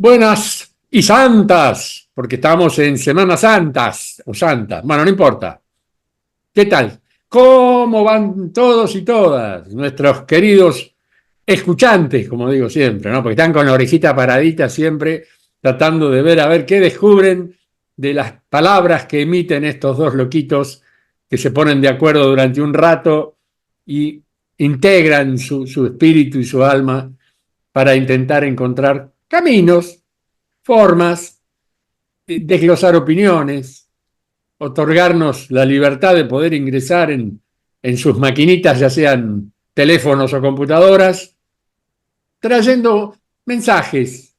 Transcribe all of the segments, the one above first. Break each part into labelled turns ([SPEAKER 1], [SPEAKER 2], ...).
[SPEAKER 1] Buenas y santas, porque estamos en Semanas Santas o Santa. Bueno, no importa. ¿Qué tal? ¿Cómo van todos y todas nuestros queridos escuchantes, como digo siempre, ¿no? Porque están con la orejita paradita siempre, tratando de ver a ver qué descubren de las palabras que emiten estos dos loquitos que se ponen de acuerdo durante un rato y integran su espíritu y su alma para intentar encontrar caminos, formas, desglosar opiniones, otorgarnos la libertad de poder ingresar en sus maquinitas, ya sean teléfonos o computadoras, trayendo mensajes,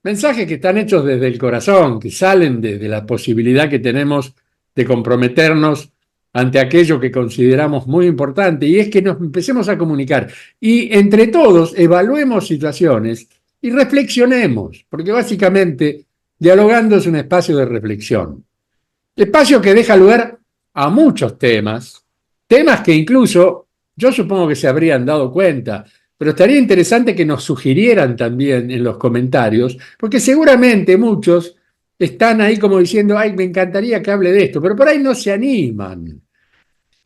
[SPEAKER 1] mensajes que están hechos desde el corazón, que salen desde la posibilidad que tenemos de comprometernos ante aquello que consideramos muy importante, y es que nos empecemos a comunicar y entre todos evaluemos situaciones y reflexionemos, porque básicamente dialogando es un espacio de reflexión. Espacio que deja lugar a muchos temas, temas que incluso yo supongo que se habrían dado cuenta, pero estaría interesante que nos sugirieran también en los comentarios, porque seguramente muchos están ahí como diciendo, ay, me encantaría que hable de esto, pero por ahí no se animan.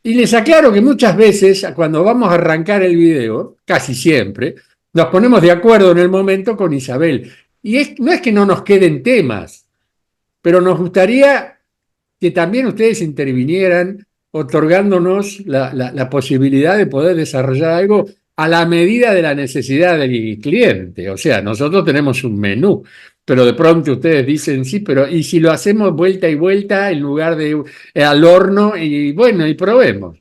[SPEAKER 1] Y les aclaro que muchas veces, cuando vamos a arrancar el video, casi siempre, nos ponemos de acuerdo en el momento con Isabel. Y no es que no nos queden temas, pero nos gustaría que también ustedes intervinieran otorgándonos la posibilidad de poder desarrollar algo a la medida de la necesidad del cliente. O sea, nosotros tenemos un menú, pero de pronto ustedes dicen, sí, pero ¿y si lo hacemos vuelta y vuelta en lugar de al horno? Y bueno, y probemos.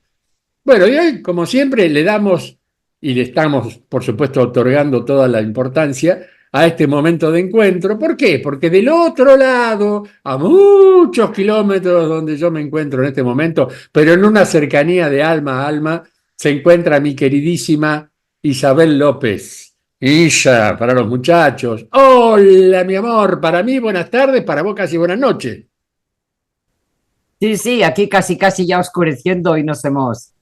[SPEAKER 1] Bueno, y hoy, como siempre, le damos y le estamos, por supuesto, otorgando toda la importancia a este momento de encuentro. ¿Por qué? Porque del otro lado, a muchos kilómetros donde yo me encuentro en este momento, pero en una cercanía de alma a alma, se encuentra mi queridísima Isabel López. Isa, para los muchachos. Hola, mi amor. Para mí, buenas tardes. Para vos, casi buenas noches.
[SPEAKER 2] Sí, sí, aquí casi casi ya oscureciendo y nos hemos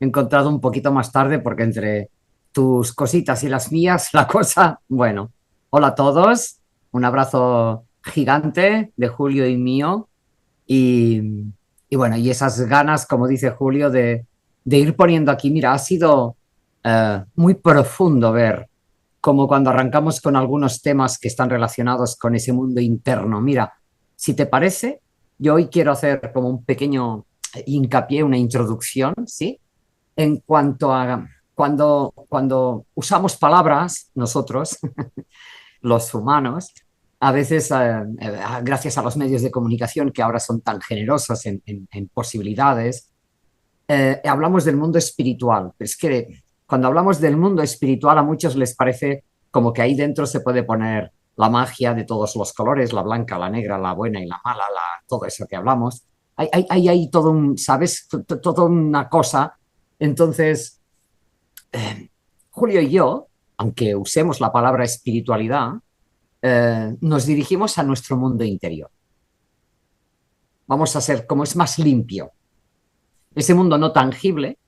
[SPEAKER 2] encontrado un poquito más tarde porque entre tus cositas y las mías, la cosa, bueno, hola a todos, un abrazo gigante de Julio y mío y, y bueno, y esas ganas, como dice Julio, de ir poniendo aquí, mira, ha sido muy profundo ver como cuando arrancamos con algunos temas que están relacionados con ese mundo interno. Mira, si te parece, yo hoy quiero hacer como un pequeño hincapié, una introducción, ¿sí? En cuanto a cuando usamos palabras, nosotros, los humanos, a veces, gracias a los medios de comunicación que ahora son tan generosos en posibilidades, hablamos del mundo espiritual. Es que cuando hablamos del mundo espiritual a muchos les parece como que ahí dentro se puede poner la magia de todos los colores, la blanca, la negra, la buena y la mala, todo eso que hablamos. Hay todo un, ¿sabes? Toda una cosa. Entonces, Julio y yo, aunque usemos la palabra espiritualidad, nos dirigimos a nuestro mundo interior. Vamos a ser como es más limpio. Ese mundo no tangible,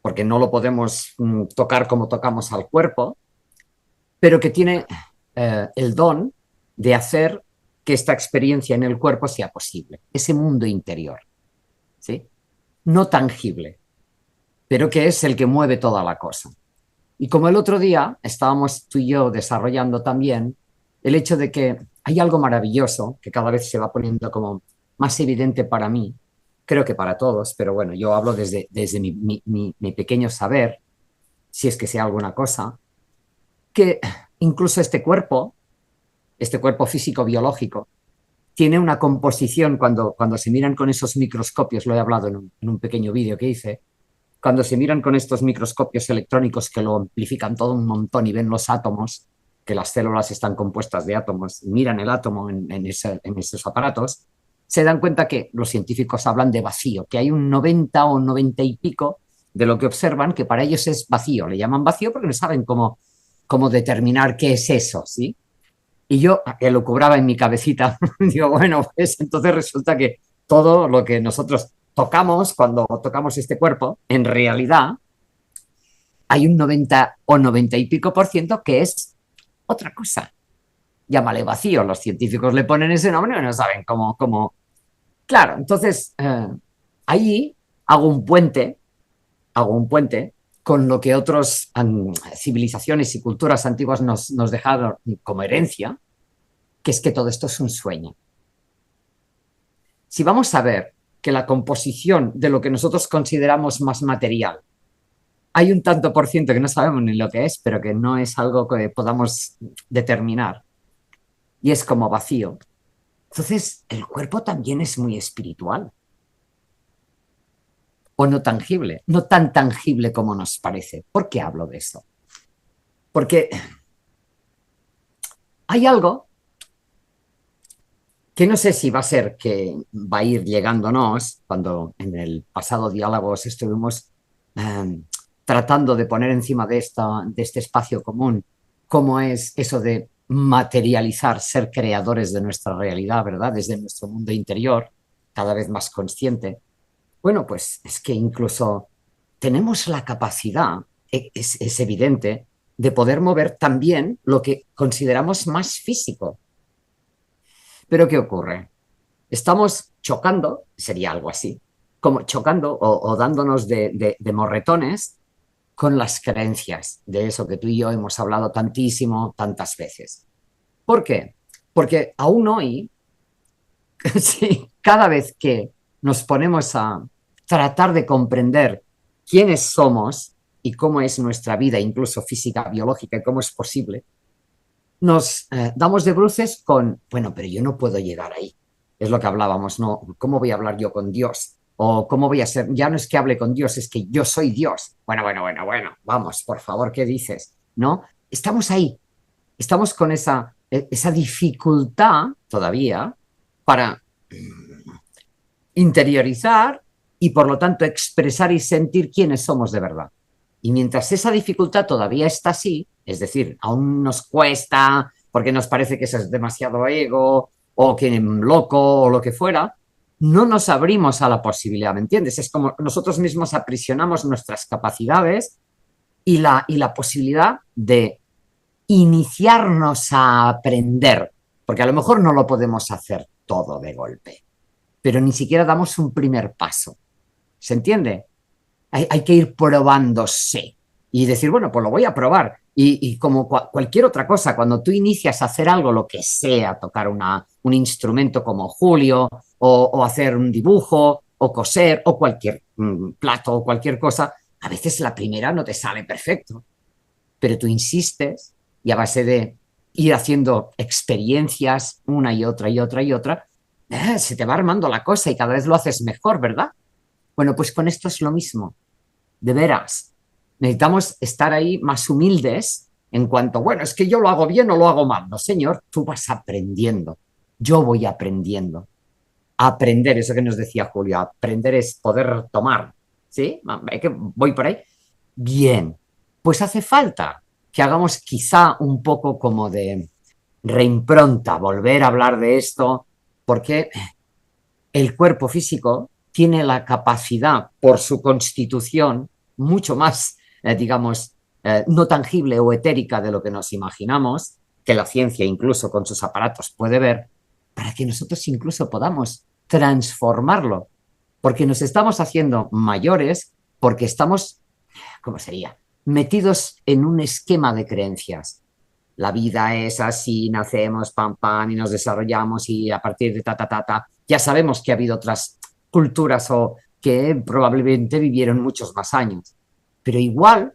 [SPEAKER 2] porque no lo podemos tocar como tocamos al cuerpo, pero que tiene el don de hacer que esta experiencia en el cuerpo sea posible, ese mundo interior, ¿sí? No tangible, pero que es el que mueve toda la cosa. Y como el otro día estábamos tú y yo desarrollando también el hecho de que hay algo maravilloso que cada vez se va poniendo como más evidente para mí, creo que para todos, pero bueno, yo hablo desde mi pequeño saber, si es que sea alguna cosa, que incluso este cuerpo físico biológico, tiene una composición cuando se miran con esos microscopios, lo he hablado en un pequeño vídeo que hice, cuando se miran con estos microscopios electrónicos que lo amplifican todo un montón y ven los átomos, que las células están compuestas de átomos, miran el átomo en esos aparatos, se dan cuenta que los científicos hablan de vacío, que hay un 90 o 90 y pico de lo que observan que para ellos es vacío. Le llaman vacío porque no saben cómo determinar qué es eso, ¿sí? Y yo lo cobraba en mi cabecita. Digo, bueno, pues entonces resulta que todo lo que nosotros tocamos cuando tocamos este cuerpo, en realidad hay un 90 o 90 y pico por ciento que es otra cosa. llámale vacío. Los científicos le ponen ese nombre y no saben cómo. Claro, entonces ahí hago un puente con lo que otras civilizaciones y culturas antiguas nos dejaron como herencia, que es que todo esto es un sueño. Si vamos a ver que la composición de lo que nosotros consideramos más material, hay un tanto por ciento que no sabemos ni lo que es, pero que no es algo que podamos determinar, y es como vacío. Entonces, el cuerpo también es muy espiritual. O no tangible, no tan tangible como nos parece. ¿Por qué hablo de esto? Porque hay algo que no sé si va a ser que va a ir llegándonos, cuando en el pasado diálogos estuvimos tratando de poner encima de este espacio común cómo es eso de materializar, ser creadores de nuestra realidad, ¿verdad? Desde nuestro mundo interior, cada vez más consciente. Bueno, pues es que incluso tenemos la capacidad, es evidente, de poder mover también lo que consideramos más físico. Pero ¿qué ocurre? Estamos chocando, sería algo así, como chocando o dándonos de morretones con las creencias de eso que tú y yo hemos hablado tantísimo, tantas veces. ¿Por qué? Porque aún hoy, sí, cada vez que nos ponemos a tratar de comprender quiénes somos y cómo es nuestra vida, incluso física, biológica, y cómo es posible, nos damos de bruces con, bueno, pero yo no puedo llegar ahí. Es lo que hablábamos, ¿no? ¿Cómo voy a hablar yo con Dios? O ¿cómo voy a ser? Ya no es que hable con Dios, es que yo soy Dios. Bueno, vamos, por favor, ¿qué dices? ¿No? Estamos ahí, estamos con esa dificultad todavía para interiorizar y por lo tanto expresar y sentir quiénes somos de verdad. Y mientras esa dificultad todavía está así, es decir, aún nos cuesta porque nos parece que eso es demasiado ego o que loco o lo que fuera, no nos abrimos a la posibilidad, ¿me entiendes? Es como nosotros mismos aprisionamos nuestras capacidades y la posibilidad de iniciarnos a aprender, porque a lo mejor no lo podemos hacer todo de golpe, pero ni siquiera damos un primer paso. ¿Se entiende? Hay que ir probándose y decir, bueno, pues lo voy a probar. Y como cualquier otra cosa, cuando tú inicias a hacer algo, lo que sea, tocar un instrumento como Julio, o hacer un dibujo, o coser, o cualquier plato, o cualquier cosa, a veces la primera no te sale perfecto, pero tú insistes y a base de ir haciendo experiencias una y otra y otra y otra, se te va armando la cosa y cada vez lo haces mejor, ¿verdad? Bueno, pues con esto es lo mismo. De veras, necesitamos estar ahí más humildes en cuanto, bueno, es que yo lo hago bien o lo hago mal. No, señor, tú vas aprendiendo. Yo voy aprendiendo. Aprender, eso que nos decía Julio, aprender es poder tomar. ¿Sí? Que voy por ahí. Bien, pues hace falta que hagamos quizá un poco como de reimpronta, volver a hablar de esto, porque el cuerpo físico tiene la capacidad, por su constitución, mucho más, digamos, no tangible o etérica de lo que nos imaginamos, que la ciencia incluso con sus aparatos puede ver, para que nosotros incluso podamos transformarlo, porque nos estamos haciendo mayores, porque estamos, ¿cómo sería?, metidos en un esquema de creencias. La vida es así, nacemos, pam, pam, y nos desarrollamos y a partir de ta. Ya sabemos que ha habido otras culturas o que probablemente vivieron muchos más años. Pero igual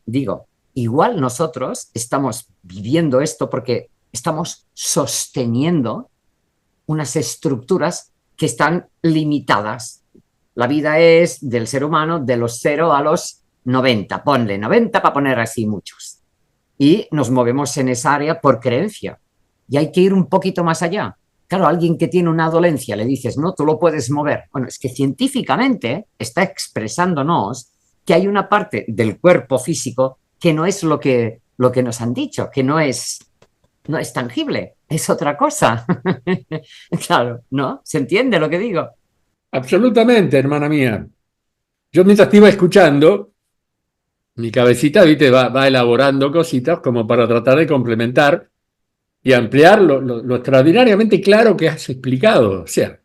[SPEAKER 2] nosotros estamos viviendo esto porque estamos sosteniendo unas estructuras que están limitadas. La vida es del ser humano de los 0 a los 90. Ponle 90 para poner así muchos. Y nos movemos en esa área por creencia. Y hay que ir un poquito más allá. Claro, a alguien que tiene una dolencia le dices, no, tú lo puedes mover. Bueno, es que científicamente está expresándonos que hay una parte del cuerpo físico que no es lo que nos han dicho, que no es tangible, es otra cosa. Claro, ¿no? ¿Se entiende lo que digo?
[SPEAKER 1] Absolutamente, hermana mía. Yo mientras te iba escuchando, mi cabecita, viste, va elaborando cositas como para tratar de complementar y ampliar lo extraordinariamente claro que has explicado. O sea,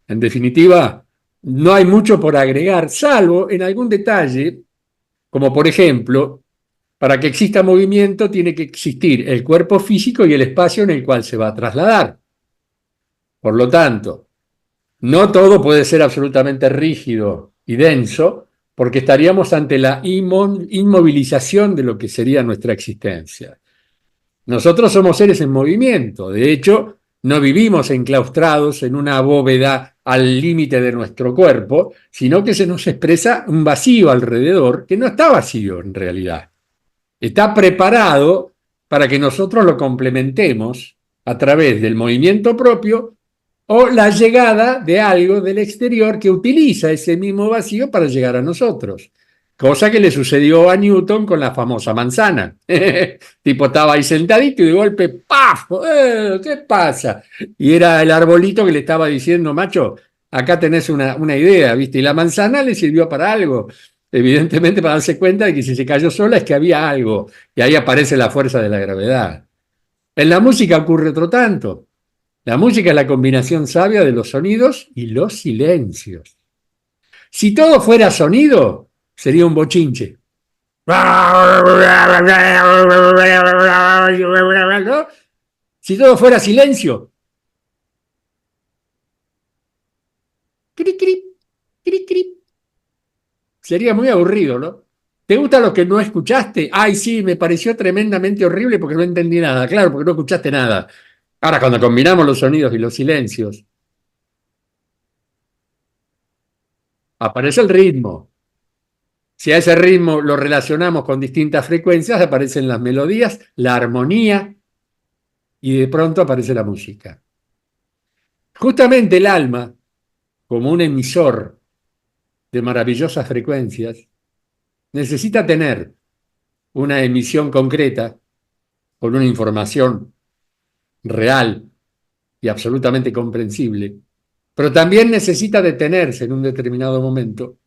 [SPEAKER 1] en definitiva, no hay mucho por agregar, salvo en algún detalle, como por ejemplo, para que exista movimiento tiene que existir el cuerpo físico y el espacio en el cual se va a trasladar. Por lo tanto, no todo puede ser absolutamente rígido y denso, porque estaríamos ante la inmovilización de lo que sería nuestra existencia. Nosotros somos seres en movimiento, de hecho, no vivimos enclaustrados en una bóveda al límite de nuestro cuerpo, sino que se nos expresa un vacío alrededor que no está vacío en realidad. Está preparado para que nosotros lo complementemos a través del movimiento propio o la llegada de algo del exterior que utiliza ese mismo vacío para llegar a nosotros. Cosa que le sucedió a Newton con la famosa manzana. Tipo, estaba ahí sentadito y de golpe, ¡paf! ¿Qué pasa? Y era el arbolito que le estaba diciendo, macho, acá tenés una idea, ¿viste? Y la manzana le sirvió para algo. Evidentemente para darse cuenta de que si se cayó sola es que había algo. Y ahí aparece la fuerza de la gravedad. En la música ocurre otro tanto. La música es la combinación sabia de los sonidos y los silencios. Si todo fuera sonido, sería un bochinche. ¿No? Si todo fuera silencio, cri, cri, cri, cri, sería muy aburrido, ¿no? ¿Te gusta lo que no escuchaste? Ay, sí, me pareció tremendamente horrible porque no entendí nada. Claro, porque no escuchaste nada. Ahora, cuando combinamos los sonidos y los silencios, aparece el ritmo. Si a ese ritmo lo relacionamos con distintas frecuencias, aparecen las melodías, la armonía y de pronto aparece la música. Justamente el alma, como un emisor de maravillosas frecuencias, necesita tener una emisión concreta con una información real y absolutamente comprensible, pero también necesita detenerse en un determinado momento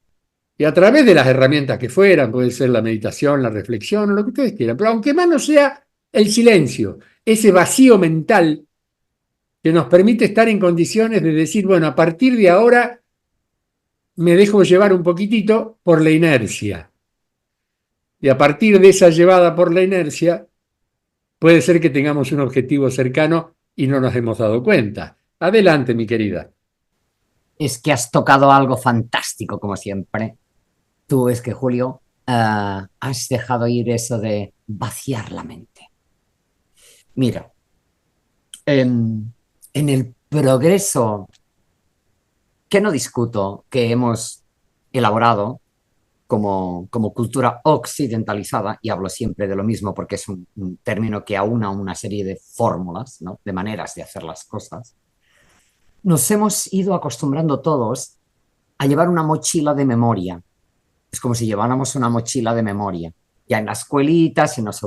[SPEAKER 1] y a través de las herramientas que fueran, puede ser la meditación, la reflexión o lo que ustedes quieran, pero aunque más no sea el silencio, ese vacío mental que nos permite estar en condiciones de decir, bueno, a partir de ahora me dejo llevar un poquitito por la inercia. Y a partir de esa llevada por la inercia, puede ser que tengamos un objetivo cercano y no nos hemos dado cuenta. Adelante, mi querida.
[SPEAKER 2] Es que has tocado algo fantástico, como siempre. Tú es que, Julio, has dejado ir eso de vaciar la mente. Mira, en el progreso que no discuto que hemos elaborado como cultura occidentalizada, y hablo siempre de lo mismo porque es un término que aúna una serie de fórmulas, ¿no? De maneras de hacer las cosas, nos hemos ido acostumbrando todos a llevar una mochila de memoria. Es como si lleváramos una mochila de memoria. Ya en la escuelita se nos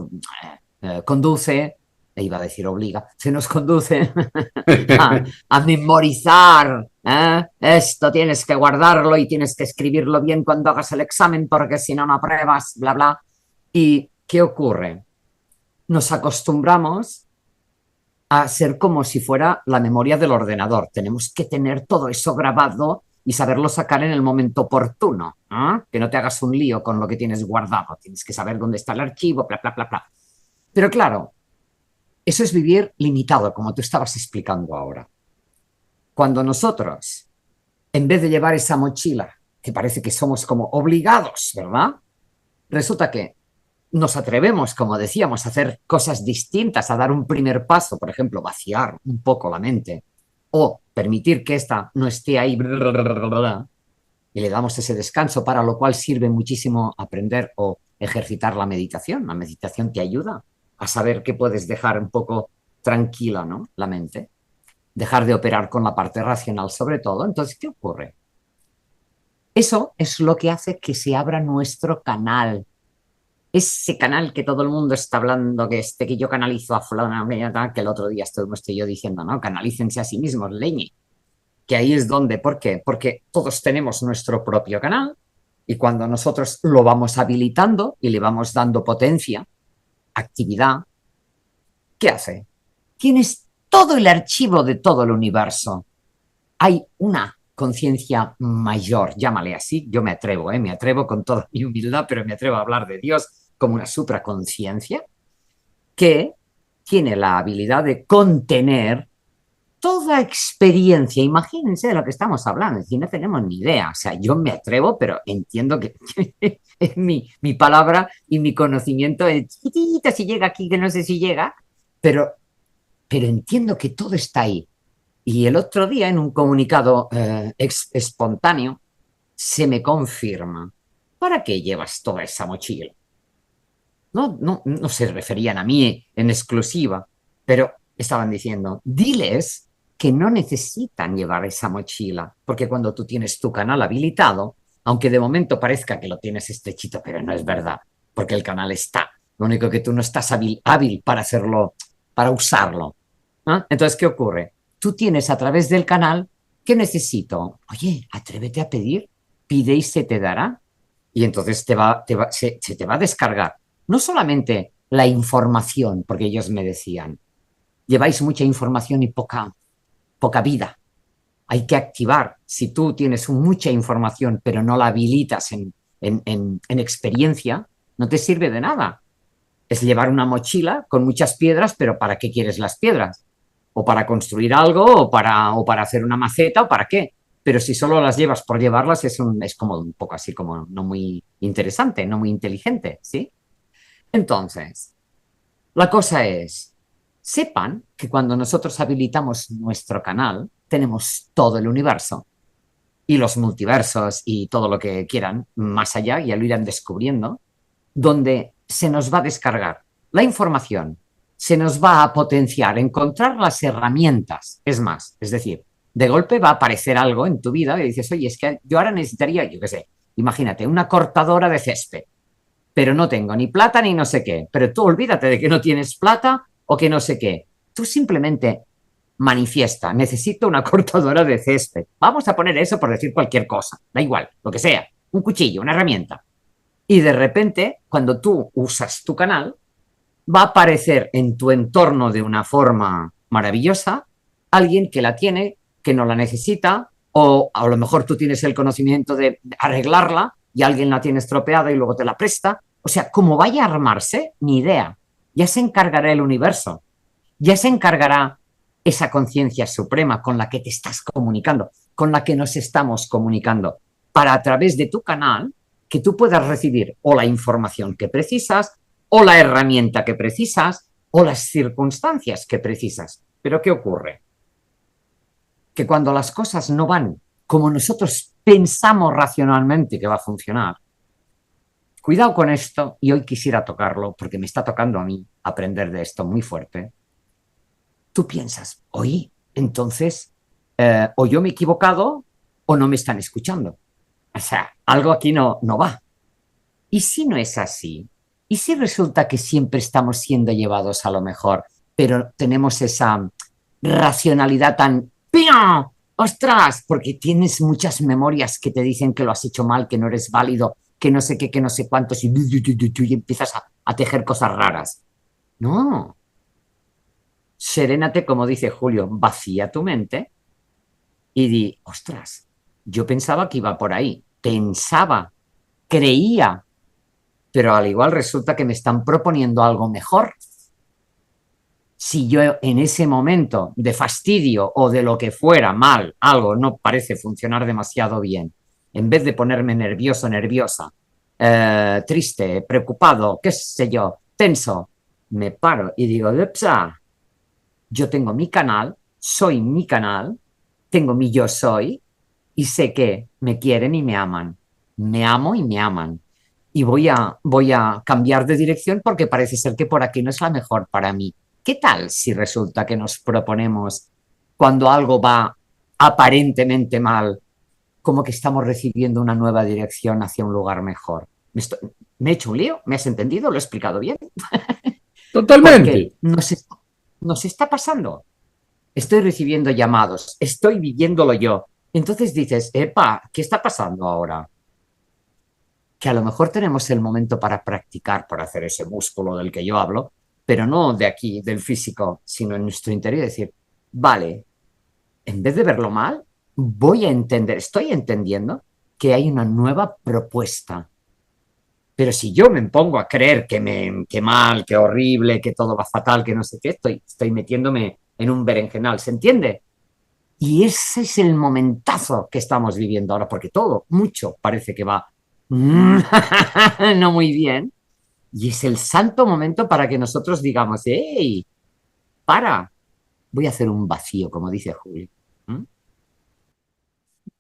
[SPEAKER 2] conduce, iba a decir obliga, se nos conduce a memorizar. Esto tienes que guardarlo y tienes que escribirlo bien cuando hagas el examen porque si no, no apruebas, bla, bla. ¿Y qué ocurre? Nos acostumbramos a ser como si fuera la memoria del ordenador. Tenemos que tener todo eso grabado y saberlo sacar en el momento oportuno. Que no te hagas un lío con lo que tienes guardado. Tienes que saber dónde está el archivo, bla, bla, bla, bla. Pero claro, eso es vivir limitado, como tú estabas explicando ahora. Cuando nosotros, en vez de llevar esa mochila, que parece que somos como obligados, ¿verdad? Resulta que nos atrevemos, como decíamos, a hacer cosas distintas, a dar un primer paso, por ejemplo, vaciar un poco la mente o permitir que ésta no esté ahí y le damos ese descanso, para lo cual sirve muchísimo aprender o ejercitar la meditación. La meditación te ayuda a saber que puedes dejar un poco tranquila, ¿no? La mente, dejar de operar con la parte racional sobre todo. Entonces, ¿qué ocurre? Eso es lo que hace que se abra nuestro canal. Ese canal que todo el mundo está hablando, que yo canalizo a fulana, que el otro día estoy yo diciendo, ¿no? Canalícense a sí mismos, leñe. Que ahí es donde, ¿por qué? Porque todos tenemos nuestro propio canal y cuando nosotros lo vamos habilitando y le vamos dando potencia, actividad, ¿qué hace? tienes todo el archivo de todo el universo. Hay una conciencia mayor, llámale así, yo me atrevo con toda mi humildad, pero me atrevo a hablar de Dios como una supraconciencia que tiene la habilidad de contener toda experiencia. Imagínense de lo que estamos hablando, es decir, no tenemos ni idea. O sea, yo me atrevo, pero entiendo que mi palabra y mi conocimiento es chiquitita, si llega aquí, que no sé si llega, pero entiendo que todo está ahí. Y el otro día, en un comunicado espontáneo, se me confirma, ¿para qué llevas toda esa mochila? No se referían a mí en exclusiva, pero estaban diciendo, diles que no necesitan llevar esa mochila, porque cuando tú tienes tu canal habilitado, aunque de momento parezca que lo tienes estrechito, pero no es verdad, porque el canal está. Lo único que tú no estás hábil para hacerlo, para usarlo. ¿Ah? Entonces, ¿qué ocurre? Tú tienes a través del canal, ¿qué necesito? Oye, atrévete a pedir, pide y se te dará. Y entonces se te va a descargar no solamente la información, porque ellos me decían, lleváis mucha información y poca vida. Hay que activar. Si tú tienes mucha información, pero no la habilitas en experiencia, no te sirve de nada. Es llevar una mochila con muchas piedras, pero ¿para qué quieres las piedras? O para construir algo, o para hacer una maceta, o para qué. Pero si solo las llevas por llevarlas, es como un poco así, como no muy interesante, no muy inteligente, ¿sí? Entonces, la cosa es, sepan que cuando nosotros habilitamos nuestro canal, tenemos todo el universo y los multiversos y todo lo que quieran más allá, ya lo irán descubriendo, donde se nos va a descargar la información, se nos va a potenciar, encontrar las herramientas. Es más, es decir, de golpe va a aparecer algo en tu vida y dices, oye, es que yo ahora necesitaría, yo qué sé, imagínate, una cortadora de césped, pero no tengo ni plata ni no sé qué. Pero tú olvídate de que no tienes plata o que no sé qué. Tú simplemente manifiesta, necesito una cortadora de césped. Vamos a poner eso por decir cualquier cosa, da igual, lo que sea, un cuchillo, una herramienta. Y de repente, cuando tú usas tu canal, va a aparecer en tu entorno de una forma maravillosa alguien que la tiene, que no la necesita, o a lo mejor tú tienes el conocimiento de arreglarla y alguien la tiene estropeada y luego te la presta. O sea, como vaya a armarse, ni idea. Ya se encargará el universo, ya se encargará esa conciencia suprema con la que te estás comunicando, con la que nos estamos comunicando, para a través de tu canal que tú puedas recibir o la información que precisas, o la herramienta que precisas, o las circunstancias que precisas. Pero ¿qué ocurre? Que cuando las cosas no van como nosotros pensamos racionalmente que va a funcionar, cuidado con esto, y hoy quisiera tocarlo porque me está tocando a mí aprender de esto muy fuerte. Tú piensas, oye, entonces, o yo me he equivocado o no me están escuchando. O sea, algo aquí no va. ¿Y si no es así? ¿Y si resulta que siempre estamos siendo llevados a lo mejor, pero tenemos esa racionalidad tan ¡pia! ¡Ostras! Porque tienes muchas memorias que te dicen que lo has hecho mal, que no eres válido, que no sé qué, que no sé cuántos, y empiezas a tejer cosas raras. No. Serénate, como dice Julio, vacía tu mente y di, ostras, yo pensaba que iba por ahí, pensaba, creía, pero al igual resulta que me están proponiendo algo mejor. Si yo en ese momento de fastidio o de lo que fuera mal, algo no parece funcionar demasiado bien, en vez de ponerme nervioso, nerviosa, triste, preocupado, qué sé yo, tenso, me paro y digo, ¡epsa! Yo tengo mi canal, soy mi canal, tengo mi yo soy y sé que me quieren y me aman. Me amo y me aman. Y voy a cambiar de dirección porque parece ser que por aquí no es la mejor para mí. ¿Qué tal si resulta que nos proponemos, cuando algo va aparentemente mal, como que estamos recibiendo una nueva dirección hacia un lugar mejor? ¿Me he hecho un lío? ¿Me has entendido? ¿Lo he explicado bien?
[SPEAKER 1] Totalmente.
[SPEAKER 2] Porque nos está pasando. Estoy recibiendo llamados, estoy viviéndolo yo. Entonces dices, epa, ¿qué está pasando ahora? Que a lo mejor tenemos el momento para practicar, para hacer ese músculo del que yo hablo, pero no de aquí, del físico, sino en nuestro interior, decir, vale, en vez de verlo mal, voy a entender, estoy entendiendo que hay una nueva propuesta. Pero si yo me pongo a creer que mal, que horrible, que todo va fatal, que no sé qué, estoy metiéndome en un berenjenal, ¿se entiende? Y ese es el momentazo que estamos viviendo ahora, porque todo, mucho, parece que va no muy bien. Y es el santo momento para que nosotros digamos, hey, para, voy a hacer un vacío, como dice Julio. ¿Mm?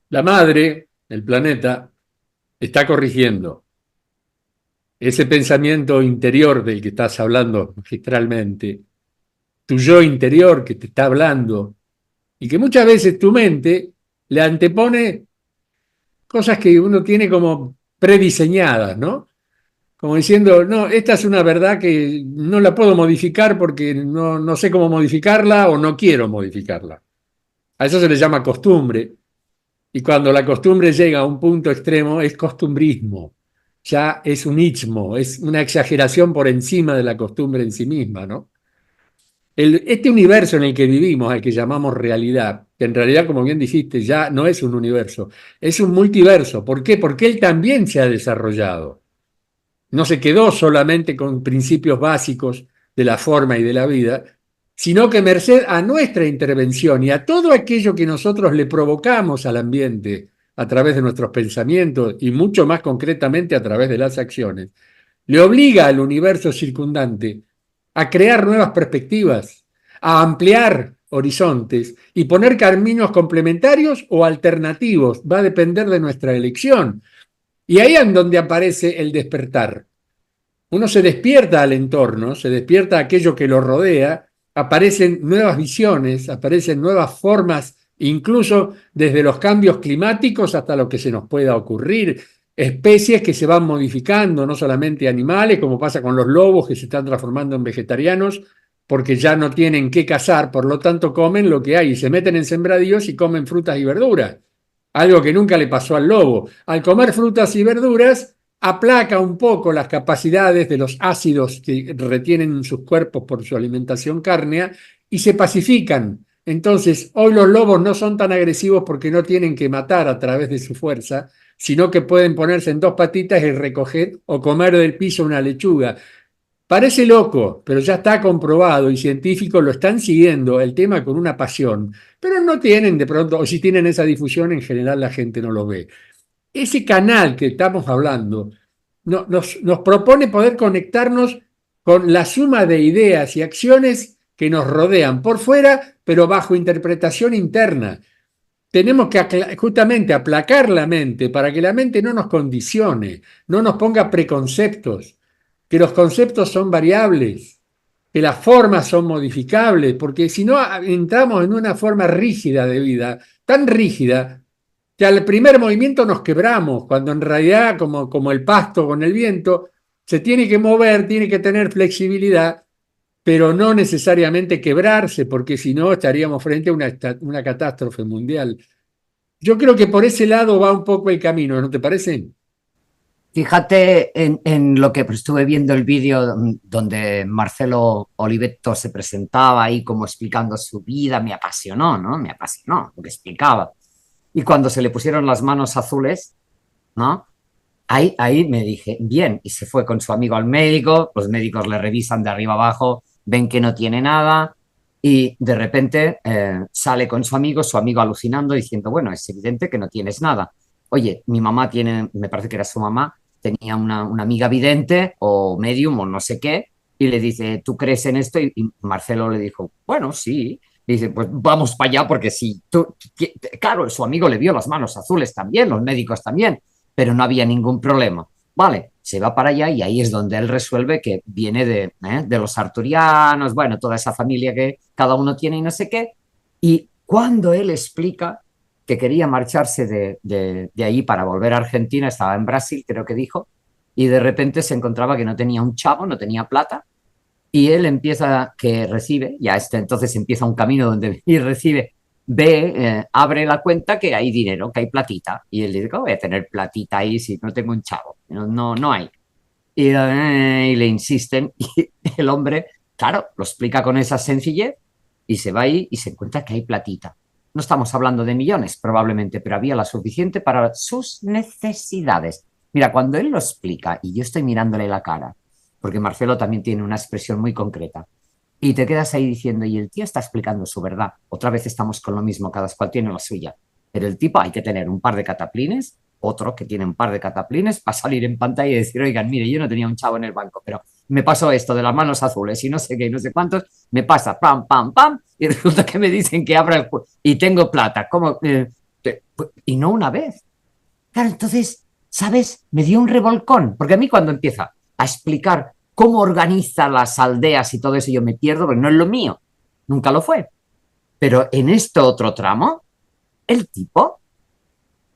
[SPEAKER 1] La madre, el planeta, está corrigiendo ese pensamiento interior del que estás hablando magistralmente, tu yo interior que te está hablando y que muchas veces tu mente le antepone cosas que uno tiene como prediseñadas, ¿no? Como diciendo, no, esta es una verdad que no la puedo modificar porque no sé cómo modificarla o no quiero modificarla. A eso se le llama costumbre. Y cuando la costumbre llega a un punto extremo, es costumbrismo. Ya es un ismo, es una exageración por encima de la costumbre en sí misma, ¿no? Este universo en el que vivimos, al que llamamos realidad, que en realidad, como bien dijiste, ya no es un universo, es un multiverso. ¿Por qué? Porque él también se ha desarrollado. No se quedó solamente con principios básicos de la forma y de la vida, sino que merced a nuestra intervención y a todo aquello que nosotros le provocamos al ambiente a través de nuestros pensamientos y mucho más concretamente a través de las acciones, le obliga al universo circundante a crear nuevas perspectivas, a ampliar horizontes y poner caminos complementarios o alternativos. Va a depender de nuestra elección. Y ahí es donde aparece el despertar. Uno se despierta al entorno, se despierta a aquello que lo rodea, aparecen nuevas visiones, aparecen nuevas formas, incluso desde los cambios climáticos hasta lo que se nos pueda ocurrir, especies que se van modificando, no solamente animales, como pasa con los lobos que se están transformando en vegetarianos, porque ya no tienen qué cazar, por lo tanto comen lo que hay, y se meten en sembradíos y comen frutas y verduras, algo que nunca le pasó al lobo. Al comer frutas y verduras, aplaca un poco las capacidades de los ácidos que retienen en sus cuerpos por su alimentación cárnea y se pacifican. Entonces, hoy los lobos no son tan agresivos porque no tienen que matar a través de su fuerza, sino que pueden ponerse en dos patitas y recoger o comer del piso una lechuga. Parece loco, pero ya está comprobado y científicos lo están siguiendo el tema con una pasión, pero no tienen de pronto, o si tienen esa difusión, en general la gente no lo ve. Ese canal que estamos hablando nos propone poder conectarnos con la suma de ideas y acciones que nos rodean por fuera, pero bajo interpretación interna. Tenemos que justamente aplacar la mente para que la mente no nos condicione, no nos ponga preconceptos, que los conceptos son variables, que las formas son modificables, porque si no entramos en una forma rígida de vida, tan rígida que al primer movimiento nos quebramos, cuando en realidad, como el pasto con el viento, se tiene que mover, tiene que tener flexibilidad, pero no necesariamente quebrarse, porque si no estaríamos frente a una catástrofe mundial. Yo creo que por ese lado va un poco el camino, ¿no te parece?
[SPEAKER 2] Fíjate en lo que estuve viendo el vídeo donde Marcelo Olivetto se presentaba ahí como explicando su vida, me apasionó, ¿no? Me apasionó lo que explicaba. Y cuando se le pusieron las manos azules, ¿no? Ahí me dije, bien, y se fue con su amigo al médico, los médicos le revisan de arriba abajo, ven que no tiene nada, y de repente sale con su amigo alucinando, diciendo, bueno, es evidente que no tienes nada. Oye, mi mamá tiene, me parece que era su mamá, tenía una amiga vidente o medium o no sé qué, y le dice, ¿tú crees en esto? Y Marcelo le dijo, bueno, sí. Dice, pues vamos para allá porque si tú, claro, su amigo le vio las manos azules también, los médicos también, pero no había ningún problema. Vale, se va para allá y ahí es donde él resuelve que viene de los arturianos, bueno, toda esa familia que cada uno tiene y no sé qué. Y cuando él explica que quería marcharse de ahí para volver a Argentina, estaba en Brasil, creo que dijo, y de repente se encontraba que no tenía un chavo, no tenía plata, y él empieza, que recibe, ya este, entonces empieza un camino donde y recibe, ve, abre la cuenta que hay dinero, que hay platita. Y él dice, ¿cómo voy a tener platita ahí si no tengo un chavo? No hay. Y le insisten y el hombre, claro, lo explica con esa sencillez y se va ahí y se encuentra que hay platita. No estamos hablando de millones probablemente, pero había la suficiente para sus necesidades. Mira, cuando él lo explica y yo estoy mirándole la cara, porque Marcelo también tiene una expresión muy concreta, y te quedas ahí diciendo, y el tío está explicando su verdad. Otra vez estamos con lo mismo, cada cual tiene la suya. Pero el tipo hay que tener un par de cataplines, otro que tiene un par de cataplines para salir en pantalla y decir, oigan, mire, yo no tenía un chavo en el banco, pero me pasó esto de las manos azules y no sé qué y no sé cuántos, me pasa pam, pam, pam, y resulta que me dicen que abra el juego y tengo plata. ¿Cómo? Y no una vez. Claro, entonces, ¿sabes? Me dio un revolcón, porque a mí cuando empieza a explicar cómo organiza las aldeas y todo eso, yo me pierdo, porque no es lo mío, nunca lo fue. Pero en este otro tramo, el tipo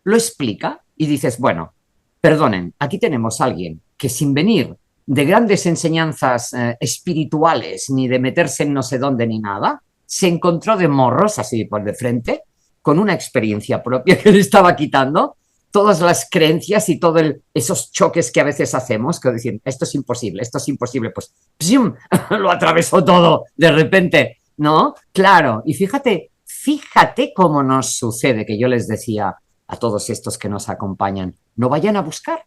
[SPEAKER 2] lo explica y dices, bueno, perdonen, aquí tenemos a alguien que sin venir de grandes enseñanzas espirituales, ni de meterse en no sé dónde ni nada, se encontró de morros, así por de frente, con una experiencia propia que le estaba quitando todas las creencias y todos esos choques que a veces hacemos, que decir, esto es imposible, pues ¡psium! Lo atravesó todo de repente, ¿no? Claro, y fíjate cómo nos sucede, que yo les decía a todos estos que nos acompañan, no vayan a buscar,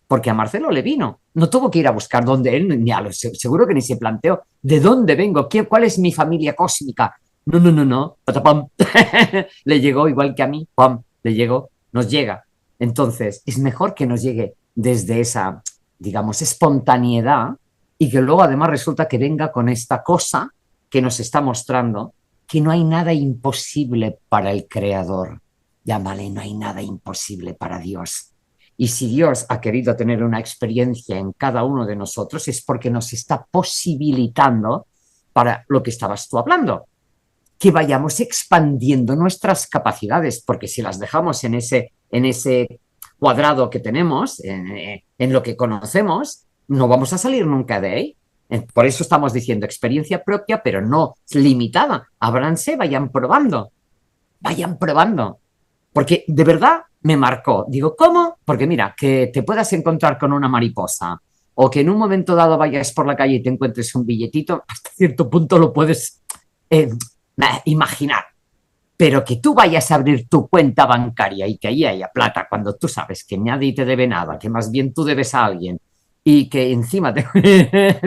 [SPEAKER 2] porque a Marcelo le vino, no tuvo que ir a buscar dónde él, seguro que ni se planteó, ¿de dónde vengo? ¿Cuál es mi familia cósmica? No, patapam. Le llegó igual que a mí, pam, le llegó, nos llega. Entonces, es mejor que nos llegue desde esa, digamos, espontaneidad y que luego además resulta que venga con esta cosa que nos está mostrando que no hay nada imposible para el Creador. Llámale, no hay nada imposible para Dios. Y si Dios ha querido tener una experiencia en cada uno de nosotros es porque nos está posibilitando para lo que estabas tú hablando, que vayamos expandiendo nuestras capacidades, porque si las dejamos en ese cuadrado que tenemos, en lo que conocemos, no vamos a salir nunca de ahí. Por eso estamos diciendo experiencia propia, pero no limitada. Ábranse, vayan probando, porque de verdad me marcó. Digo, ¿cómo? Porque mira, que te puedas encontrar con una mariposa o que en un momento dado vayas por la calle y te encuentres un billetito, hasta cierto punto lo puedes imaginar. Pero que tú vayas a abrir tu cuenta bancaria y que ahí haya plata cuando tú sabes que nadie te debe nada, que más bien tú debes a alguien y que encima te...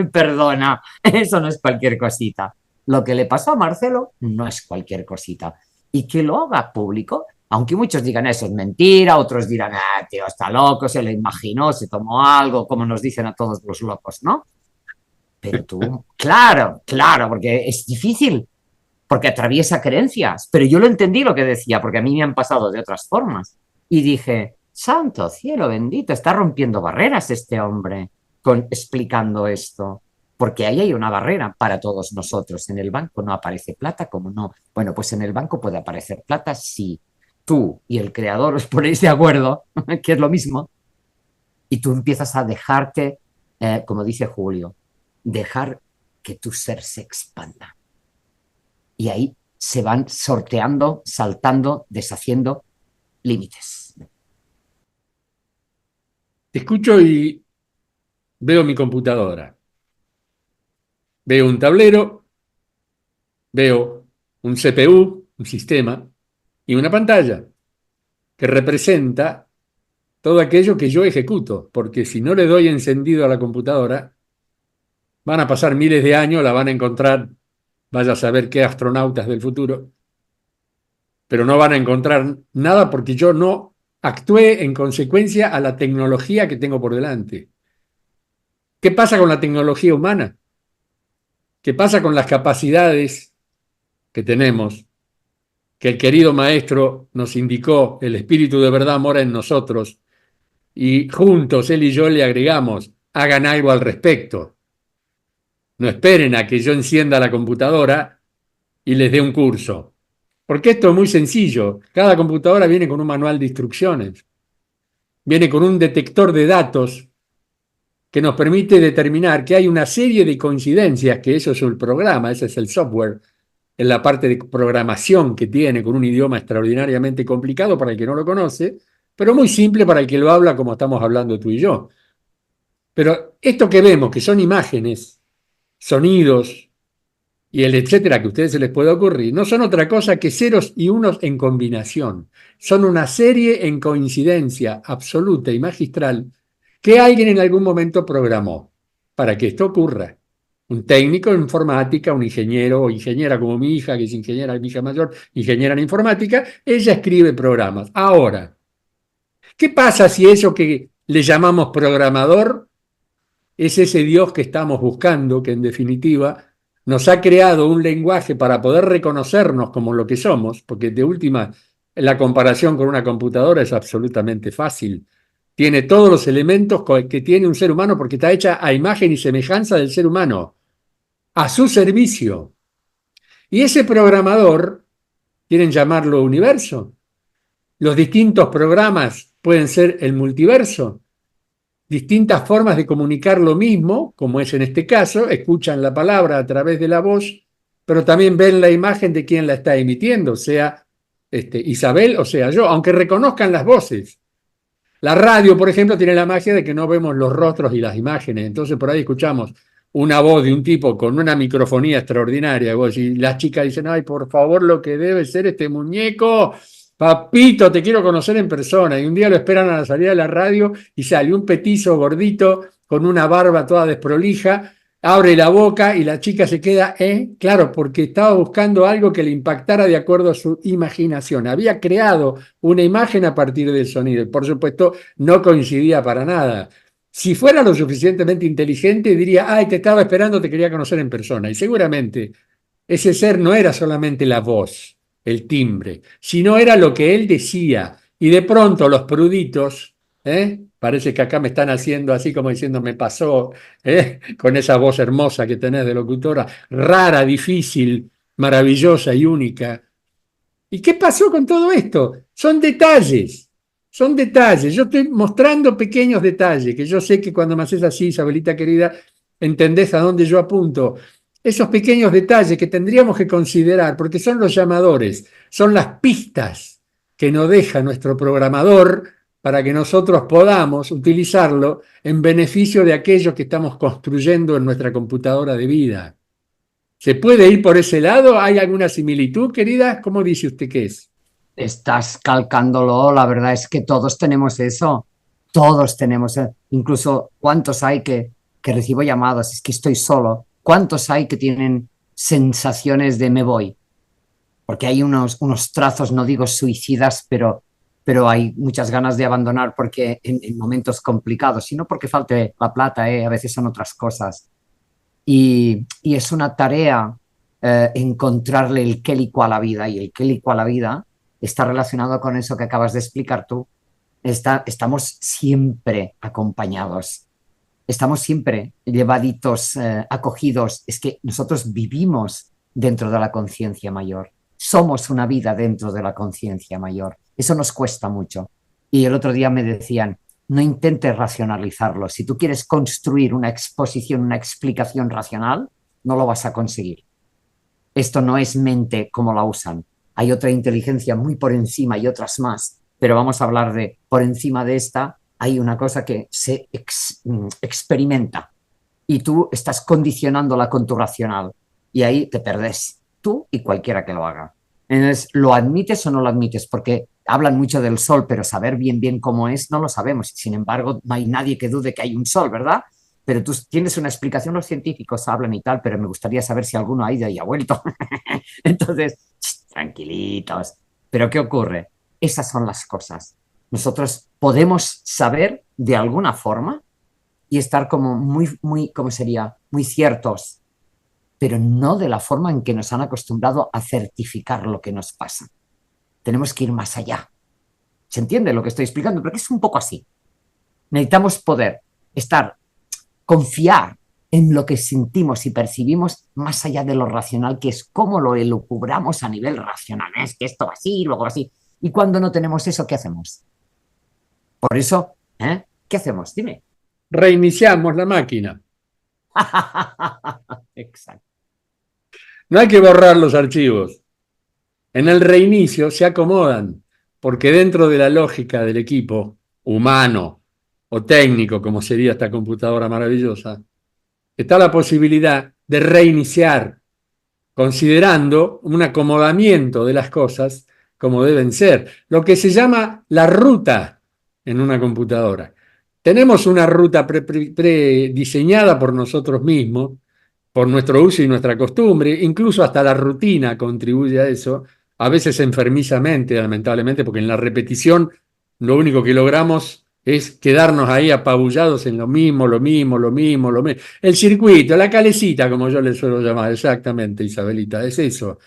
[SPEAKER 2] Perdona, eso no es cualquier cosita. Lo que le pasó a Marcelo no es cualquier cosita. Y que lo haga público, aunque muchos digan eso es mentira, otros dirán, tío, está loco, se lo imaginó, se tomó algo, como nos dicen a todos los locos, ¿no? Pero tú, claro, porque es difícil, porque atraviesa creencias, pero yo lo entendí lo que decía, porque a mí me han pasado de otras formas. Y dije, santo cielo bendito, está rompiendo barreras este hombre explicando esto, porque ahí hay una barrera para todos nosotros. En el banco no aparece plata, como no. Bueno, pues en el banco puede aparecer plata si tú y el creador os ponéis de acuerdo, que es lo mismo, y tú empiezas a dejarte, como dice Julio, dejar que tu ser se expanda. Y ahí se van sorteando, saltando, deshaciendo límites.
[SPEAKER 1] Te escucho y veo mi computadora. Veo un tablero, veo un CPU, un sistema, y una pantalla que representa todo aquello que yo ejecuto, porque si no le doy encendido a la computadora, van a pasar miles de años, la van a encontrar, vaya a saber qué astronautas del futuro, pero no van a encontrar nada porque yo no actué en consecuencia a la tecnología que tengo por delante. ¿Qué pasa con la tecnología humana? ¿Qué pasa con las capacidades que tenemos? Que el querido maestro nos indicó, el espíritu de verdad mora en nosotros, y juntos él y yo le agregamos, hagan algo al respecto. No esperen a que yo encienda la computadora y les dé un curso. Porque esto es muy sencillo. Cada computadora viene con un manual de instrucciones. Viene con un detector de datos que nos permite determinar que hay una serie de coincidencias, que eso es el programa, ese es el software, en la parte de programación que tiene, con un idioma extraordinariamente complicado para el que no lo conoce, pero muy simple para el que lo habla como estamos hablando tú y yo. Pero esto que vemos, que son imágenes, sonidos, y el etcétera que a ustedes se les puede ocurrir, no son otra cosa que ceros y unos en combinación. Son una serie en coincidencia absoluta y magistral que alguien en algún momento programó para que esto ocurra. Un técnico en informática, un ingeniero o ingeniera como mi hija, que es ingeniera, mi hija mayor, ingeniera en informática, ella escribe programas. Ahora, ¿qué pasa si eso que le llamamos programador es ese Dios que estamos buscando, que en definitiva nos ha creado un lenguaje para poder reconocernos como lo que somos, porque de última, la comparación con una computadora es absolutamente fácil. Tiene todos los elementos que tiene un ser humano porque está hecha a imagen y semejanza del ser humano, a su servicio. Y ese programador, quieren llamarlo universo, los distintos programas pueden ser el multiverso, distintas formas de comunicar lo mismo, como es en este caso, escuchan la palabra a través de la voz, pero también ven la imagen de quien la está emitiendo, sea Isabel o sea yo, aunque reconozcan las voces. La radio, por ejemplo, tiene la magia de que no vemos los rostros y las imágenes, entonces por ahí escuchamos una voz de un tipo con una microfonía extraordinaria, y las chicas dicen, ay, por favor, lo que debe ser este muñeco, papito, te quiero conocer en persona, y un día lo esperan a la salida de la radio y sale un petizo gordito con una barba toda desprolija, abre la boca y la chica se queda, claro, porque estaba buscando algo que le impactara de acuerdo a su imaginación. Había creado una imagen a partir del sonido y por supuesto no coincidía para nada. Si fuera lo suficientemente inteligente diría, ay, te estaba esperando, te quería conocer en persona. Y seguramente ese ser no era solamente la voz, el timbre, sino era lo que él decía. Y de pronto los pruditos, parece que acá me están haciendo así como diciendo me pasó, con esa voz hermosa que tenés de locutora, rara, difícil, maravillosa y única. ¿Y qué pasó con todo esto? Son detalles, son detalles. Yo estoy mostrando pequeños detalles, que yo sé que cuando me haces así, Isabelita querida, entendés a dónde yo apunto. Esos pequeños detalles que tendríamos que considerar, porque son los llamadores, son las pistas que nos deja nuestro programador para que nosotros podamos utilizarlo en beneficio de aquello que estamos construyendo en nuestra computadora de vida. ¿Se puede ir por ese lado? ¿Hay alguna similitud, querida? ¿Cómo dice usted que es?
[SPEAKER 2] Estás calcándolo, la verdad es que todos tenemos eso, todos tenemos, incluso cuántos hay que recibo llamadas, es que estoy solo, cuántos hay que tienen sensaciones de me voy, porque hay unos trazos, no digo suicidas, pero hay muchas ganas de abandonar porque en momentos complicados, y no porque falte la plata, a veces son otras cosas. Y es una tarea encontrarle el qué licuá a la vida, y el qué licuá a la vida está relacionado con eso que acabas de explicar tú. Estamos siempre acompañados, estamos siempre llevaditos, acogidos. Es que nosotros vivimos dentro de la conciencia mayor, somos una vida dentro de la conciencia mayor. Eso nos cuesta mucho. Y el otro día me decían, no intentes racionalizarlo. Si tú quieres construir una exposición, una explicación racional, no lo vas a conseguir. Esto no es mente como la usan. Hay otra inteligencia muy por encima y otras más, pero vamos a hablar de por encima de esta. Hay una cosa que se experimenta y tú estás condicionándola con tu racional y ahí te perdés, tú y cualquiera que lo haga. Entonces, ¿lo admites o no lo admites? Porque hablan mucho del sol, pero saber bien cómo es no lo sabemos. Sin embargo, no hay nadie que dude que hay un sol, ¿verdad? Pero tú tienes una explicación, los científicos hablan y tal, pero me gustaría saber si alguno ha ido y ha vuelto. Entonces, tranquilitos. ¿Pero qué ocurre? Esas son las cosas. Nosotros podemos saber de alguna forma y estar como muy, ¿cómo sería? Muy ciertos, pero no de la forma en que nos han acostumbrado a certificar lo que nos pasa. Tenemos que ir más allá. ¿Se entiende lo que estoy explicando? Porque es un poco así. Necesitamos poder confiar en lo que sentimos y percibimos más allá de lo racional, que es cómo lo elucubramos a nivel racional. Es que esto va así, luego así. Y cuando no tenemos eso, ¿qué hacemos? Por eso, ¿qué hacemos? Dime.
[SPEAKER 1] Reiniciamos la máquina.
[SPEAKER 2] Exacto.
[SPEAKER 1] No hay que borrar los archivos. En el reinicio se acomodan, porque dentro de la lógica del equipo humano o técnico, como sería esta computadora maravillosa, está la posibilidad de reiniciar considerando un acomodamiento de las cosas como deben ser, lo que se llama la ruta en una computadora. Tenemos una ruta prediseñada por nosotros mismos, por nuestro uso y nuestra costumbre, incluso hasta la rutina contribuye a eso, a veces enfermizamente, lamentablemente, porque en la repetición lo único que logramos es quedarnos ahí apabullados en lo mismo, lo mismo, lo mismo, lo mismo. El circuito, la calecita, como yo le suelo llamar, exactamente, Isabelita, es eso.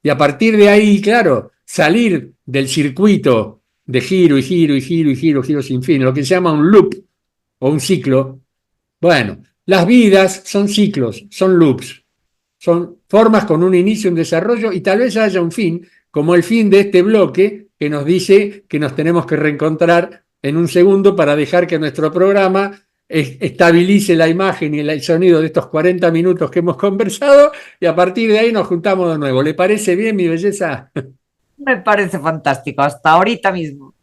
[SPEAKER 1] Y a partir de ahí, claro, salir del circuito de giro y giro y giro y giro, giro sin fin, lo que se llama un loop o un ciclo. Bueno, las vidas son ciclos, son loops, son formas con un inicio, un desarrollo y tal vez haya un fin, como el fin de este bloque que nos dice que nos tenemos que reencontrar en un segundo para dejar que nuestro programa estabilice la imagen y el sonido de estos 40 minutos que hemos conversado y a partir de ahí nos juntamos de nuevo. ¿Le parece bien, mi belleza?
[SPEAKER 2] Me parece fantástico, hasta ahorita mismo.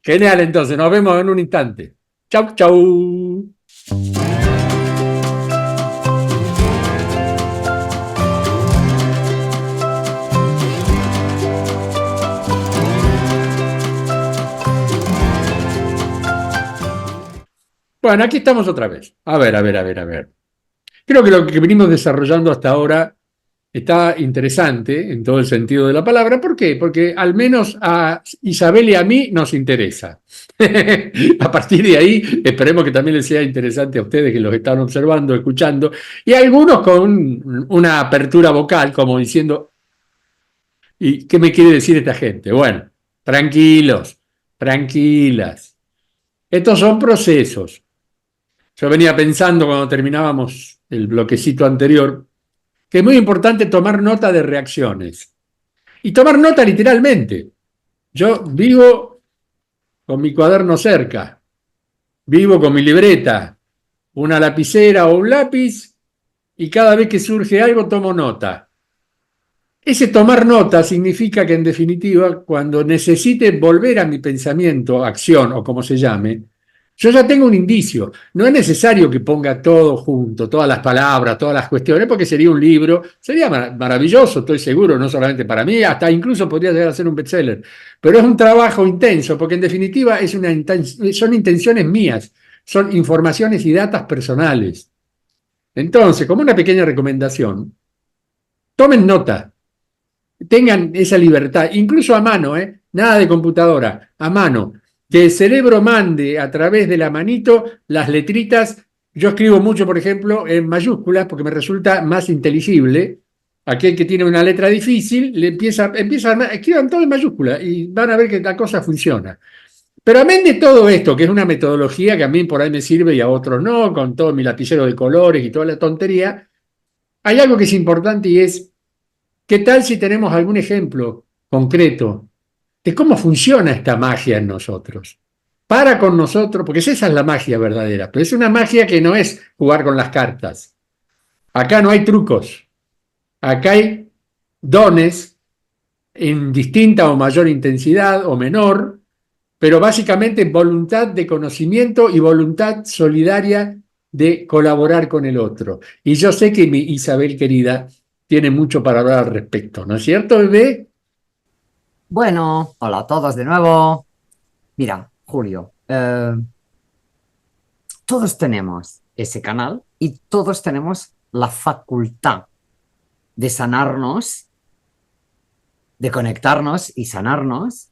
[SPEAKER 1] Genial, entonces, nos vemos en un instante. Chau, chau. Bueno, aquí estamos otra vez. A ver, a ver, a ver, a ver. Creo que lo que venimos desarrollando hasta ahora está interesante en todo el sentido de la palabra. ¿Por qué? Porque al menos a Isabel y a mí nos interesa. A partir de ahí, esperemos que también les sea interesante a ustedes que los están observando, escuchando, y algunos con una apertura vocal, como diciendo, ¿y qué me quiere decir esta gente? Bueno, tranquilos, tranquilas. Estos son procesos. Yo venía pensando cuando terminábamos el bloquecito anterior que es muy importante tomar nota de reacciones. Y tomar nota literalmente. Yo vivo con mi cuaderno cerca, vivo con mi libreta, una lapicera o un lápiz, y cada vez que surge algo tomo nota. Ese tomar nota significa que en definitiva, cuando necesite volver a mi pensamiento, acción o como se llame, yo ya tengo un indicio. No es necesario que ponga todo junto, todas las palabras, todas las cuestiones, porque sería un libro, sería maravilloso, estoy seguro, no solamente para mí, hasta incluso podría llegar a ser un bestseller. Pero es un trabajo intenso, porque en definitiva son intenciones mías, son informaciones y datos personales. Entonces, como una pequeña recomendación, tomen nota, tengan esa libertad, incluso a mano, nada de computadora, a mano, que el cerebro mande a través de la manito las letritas. Yo escribo mucho, por ejemplo, en mayúsculas porque me resulta más inteligible. Aquel que tiene una letra difícil le empieza escriban todo en mayúsculas y van a ver que la cosa funciona. Pero amén de todo esto, que es una metodología que a mí por ahí me sirve y a otros no, con todo mi lapicero de colores y toda la tontería, hay algo que es importante y es, ¿qué tal si tenemos algún ejemplo concreto de cómo funciona esta magia en nosotros? Para con nosotros, porque esa es la magia verdadera, pero es una magia que no es jugar con las cartas. Acá no hay trucos, acá hay dones en distinta o mayor intensidad o menor, pero básicamente voluntad de conocimiento y voluntad solidaria de colaborar con el otro. Y yo sé que mi Isabel querida tiene mucho para hablar al respecto, ¿no es cierto, bebé?
[SPEAKER 2] Bueno, hola a todos de nuevo. Mira, Julio, todos tenemos ese canal y todos tenemos la facultad de sanarnos, de conectarnos y sanarnos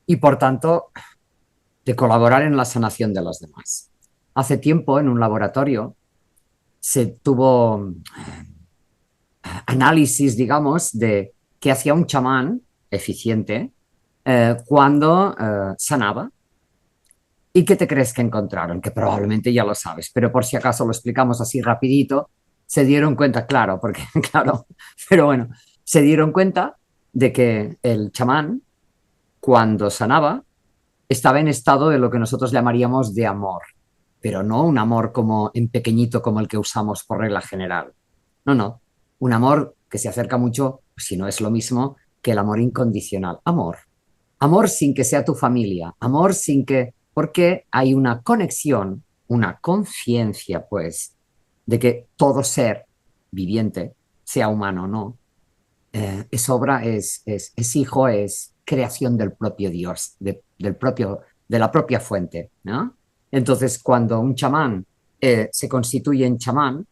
[SPEAKER 2] y por tanto de colaborar en la sanación de los demás. Hace tiempo en un laboratorio se tuvo análisis, digamos, de qué hacía un chamán eficiente cuando sanaba. ¿Y qué te crees que encontraron? Que probablemente ya lo sabes, pero por si acaso lo explicamos así rapidito, se dieron cuenta, claro, porque claro, pero bueno, se dieron cuenta de que el chamán, cuando sanaba, estaba en estado de lo que nosotros llamaríamos de amor, pero no un amor como en pequeñito como el que usamos por regla general. No, no, un amor que se acerca mucho, si no es lo mismo, que el amor incondicional. Amor. Amor sin que sea tu familia, amor sin que, porque hay una conexión, una conciencia, pues, de que todo ser viviente sea humano o no, es obra, es hijo, es creación del propio Dios, de la propia fuente, ¿no? Entonces, cuando un chamán se constituye en chamán,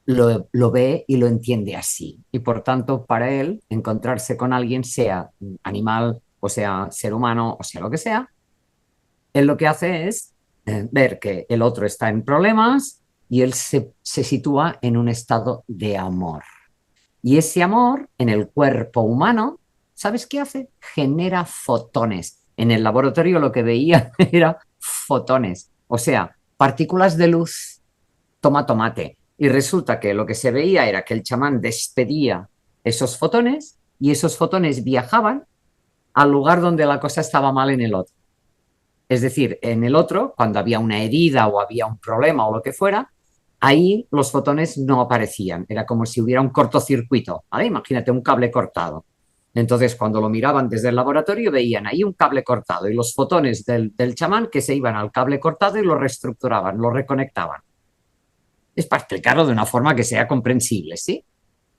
[SPEAKER 2] lo ve y lo entiende así. Y por tanto, para él, encontrarse con alguien, sea animal, o sea ser humano, o sea lo que sea, él lo que hace es ver que el otro está en problemas y él se sitúa en un estado de amor. Y ese amor en el cuerpo humano, ¿sabes qué hace? Genera fotones. En el laboratorio lo que veía era fotones, o sea, partículas de luz, toma tomate. Y resulta que lo que se veía era que el chamán despedía esos fotones y esos fotones viajaban al lugar donde la cosa estaba mal en el otro. Es decir, en el otro, cuando había una herida o había un problema o lo que fuera, ahí los fotones no aparecían. Era como si hubiera un cortocircuito, ¿vale? Imagínate un cable cortado. Entonces, cuando lo miraban desde el laboratorio, veían ahí un cable cortado y los fotones del chamán que se iban al cable cortado y lo reestructuraban, lo reconectaban. Es para explicarlo de una forma que sea comprensible, ¿sí?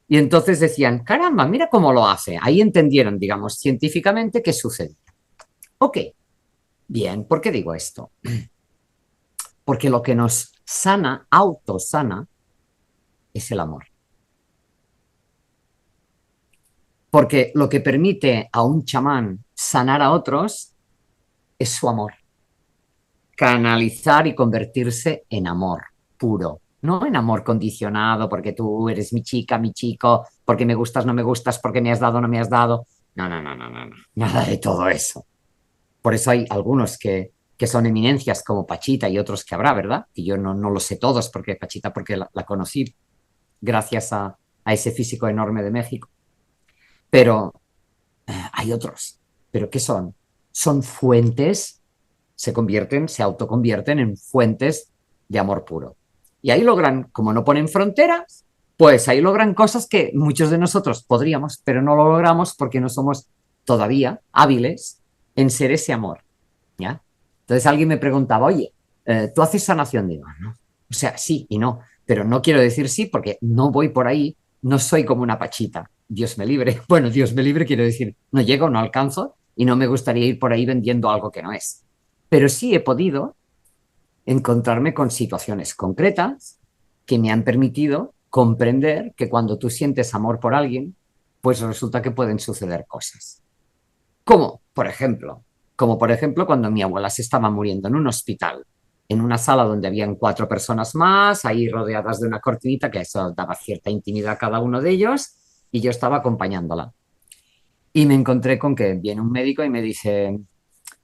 [SPEAKER 2] Y entonces decían, caramba, mira cómo lo hace. Ahí entendieron, digamos, científicamente qué sucedía. Ok, bien, ¿por qué digo esto? Porque lo que nos sana, autosana, es el amor. Porque lo que permite a un chamán sanar a otros es su amor. Canalizar y convertirse en amor puro. No en amor condicionado porque tú eres mi chica, mi chico, porque me gustas, no me gustas, porque me has dado, no me has dado. No, no, no, no, no, no. Nada de todo eso. Por eso hay algunos que son eminencias como Pachita y otros que habrá, ¿verdad? Y yo no lo sé todos porque Pachita, porque la conocí gracias a ese físico enorme de México. Pero hay otros. ¿Pero qué son? Son fuentes, se autoconvierten en fuentes de amor puro. Y ahí logran, como no ponen fronteras, pues ahí logran cosas que muchos de nosotros podríamos, pero no lo logramos porque no somos todavía hábiles en ser ese amor. ¿Ya? Entonces alguien me preguntaba, oye, ¿tú haces sanación? Digo, no. O sea, sí y no, pero no quiero decir sí porque no voy por ahí, no soy como una Pachita. Dios me libre. Bueno, Dios me libre quiero decir, no llego, no alcanzo y no me gustaría ir por ahí vendiendo algo que no es. Pero sí he podido encontrarme con situaciones concretas que me han permitido comprender que cuando tú sientes amor por alguien, pues resulta que pueden suceder cosas. ¿Cómo? Como por ejemplo cuando mi abuela se estaba muriendo en un hospital, en una sala donde habían 4 personas más, ahí rodeadas de una cortinita, que eso daba cierta intimidad a cada uno de ellos, y yo estaba acompañándola. Y me encontré con que viene un médico y me dice,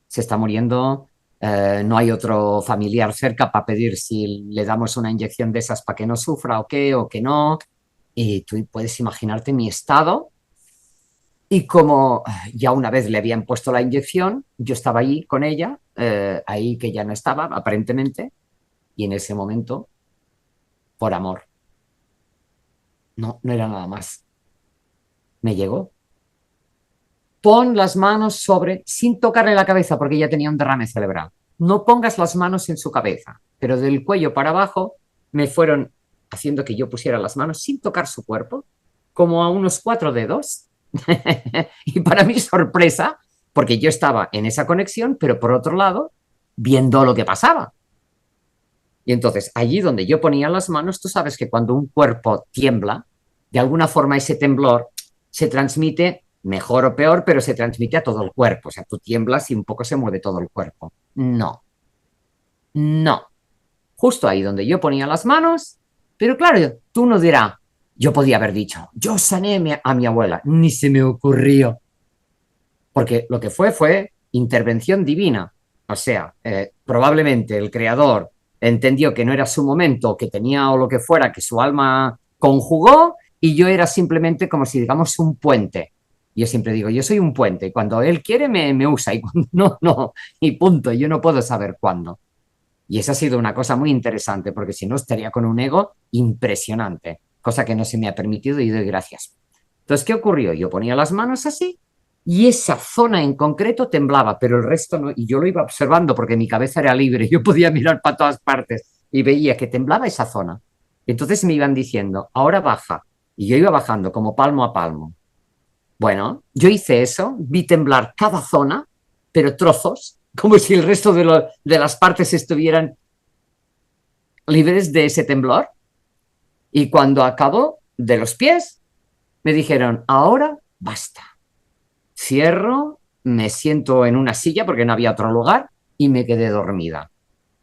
[SPEAKER 2] se está muriendo, no hay otro familiar cerca para pedir si le damos una inyección de esas para que no sufra o que no. Y tú puedes imaginarte mi estado. Y como ya una vez le habían puesto la inyección, yo estaba ahí con ella, ahí que ya no estaba, aparentemente, y en ese momento, por amor, no era nada más. Me llegó. Pon las manos sobre, sin tocarle la cabeza, porque ya tenía un derrame cerebral. No pongas las manos en su cabeza, pero del cuello para abajo me fueron haciendo que yo pusiera las manos sin tocar su cuerpo, como a unos 4 dedos. Y para mi sorpresa, porque yo estaba en esa conexión, pero por otro lado, viendo lo que pasaba. Y entonces, allí donde yo ponía las manos, tú sabes que cuando un cuerpo tiembla, de alguna forma ese temblor se transmite, mejor o peor, pero se transmite a todo el cuerpo. O sea, tú tiemblas y un poco se mueve todo el cuerpo. No, no. Justo ahí donde yo ponía las manos, pero claro, tú no dirás, yo podía haber dicho, yo sané a mi abuela, ni se me ocurrió. Porque lo que fue intervención divina. O sea, probablemente el creador entendió que no era su momento, que tenía o lo que fuera, que su alma conjugó y yo era simplemente como si digamos un puente. Yo siempre digo, yo soy un puente y cuando él quiere me usa y cuando no, no, y punto, yo no puedo saber cuándo. Y esa ha sido una cosa muy interesante porque si no estaría con un ego impresionante, cosa que no se me ha permitido y doy gracias. Entonces, ¿qué ocurrió? Yo ponía las manos así y esa zona en concreto temblaba, pero el resto no. Y yo lo iba observando porque mi cabeza era libre, yo podía mirar para todas partes y veía que temblaba esa zona. Entonces me iban diciendo, ahora baja, y yo iba bajando como palmo a palmo. Bueno, yo hice eso, vi temblar cada zona, pero trozos, como si el resto de las partes estuvieran libres de ese temblor. Y cuando acabó de los pies, me dijeron, ahora basta. Cierro, me siento en una silla porque no había otro lugar y me quedé dormida.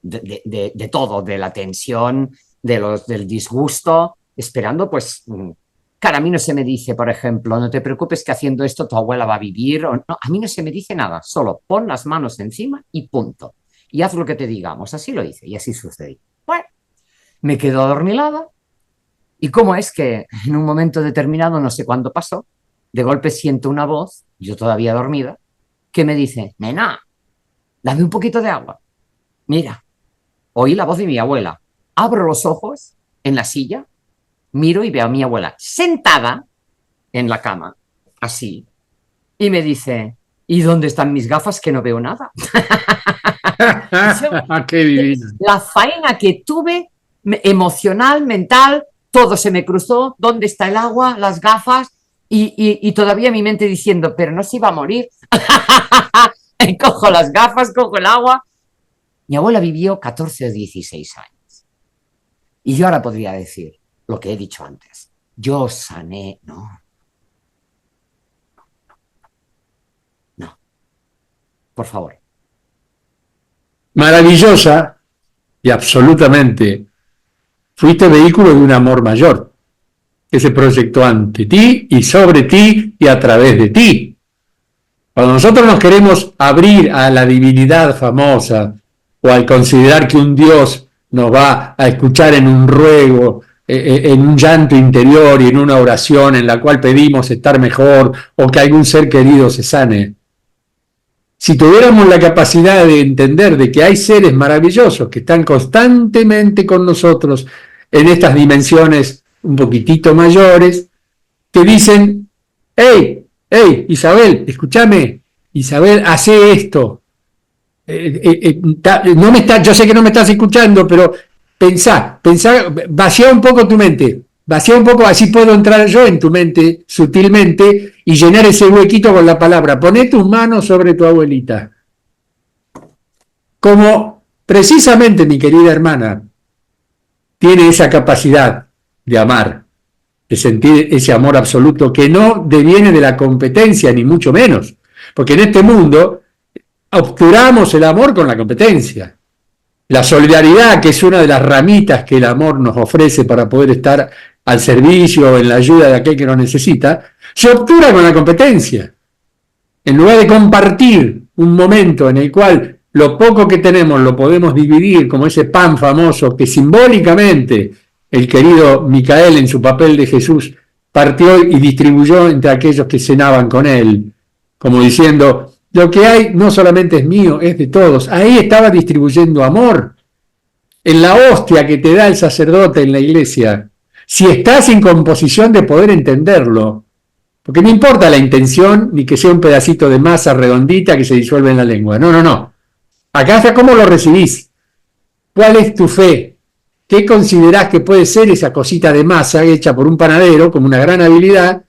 [SPEAKER 2] De todo, de la tensión, del disgusto, esperando, pues, claro, a mí no se me dice, por ejemplo, no te preocupes que haciendo esto tu abuela va a vivir. O no, a mí no se me dice nada, solo pon las manos encima y punto. Y haz lo que te digamos. Así lo hice y así sucedió. Bueno, me quedo adormilada. ¿Y cómo es que en un momento determinado, no sé cuándo pasó, de golpe siento una voz, yo todavía dormida, que me dice, nena, dame un poquito de agua. Mira, oí la voz de mi abuela. Abro los ojos en la silla, miro y veo a mi abuela sentada en la cama, así, y me dice, ¿y dónde están mis gafas que no veo nada?
[SPEAKER 1] ¡Qué divino!
[SPEAKER 2] La faena que tuve, emocional, mental, todo se me cruzó, ¿dónde está el agua, las gafas? Y todavía mi mente diciendo, pero no se iba a morir. Cojo las gafas, cojo el agua. Mi abuela vivió 14 o 16 años. Y yo ahora podría decir lo que he dicho antes. Yo sané, no. No. Por favor.
[SPEAKER 1] Maravillosa y absolutamente fuiste vehículo de un amor mayor que se proyectó ante ti y sobre ti y a través de ti. Cuando nosotros nos queremos abrir a la divinidad famosa o al considerar que un Dios nos va a escuchar en un ruego, en un llanto interior y en una oración en la cual pedimos estar mejor o que algún ser querido se sane, si tuviéramos la capacidad de entender de que hay seres maravillosos que están constantemente con nosotros en estas dimensiones un poquitito mayores, que dicen, hey, Isabel, escúchame, Isabel, hace esto. Yo sé que no me estás escuchando, pero pensá, vacía un poco tu mente, vacía un poco, así puedo entrar yo en tu mente sutilmente y llenar ese huequito con la palabra. Poné tus manos sobre tu abuelita. Como precisamente mi querida hermana tiene esa capacidad de amar, de sentir ese amor absoluto que no deviene de la competencia, ni mucho menos, porque en este mundo obturamos el amor con la competencia. La solidaridad, que es una de las ramitas que el amor nos ofrece para poder estar al servicio o en la ayuda de aquel que nos necesita, se obtura con la competencia. En lugar de compartir un momento en el cual lo poco que tenemos lo podemos dividir, como ese pan famoso que simbólicamente el querido Micael en su papel de Jesús partió y distribuyó entre aquellos que cenaban con él, como diciendo, lo que hay no solamente es mío, es de todos. Ahí estaba distribuyendo amor. En la hostia que te da el sacerdote en la iglesia, si estás en composición de poder entenderlo, porque no importa la intención ni que sea un pedacito de masa redondita que se disuelve en la lengua. No. Acá está cómo lo recibís. ¿Cuál es tu fe? ¿Qué considerás que puede ser esa cosita de masa hecha por un panadero como una gran habilidad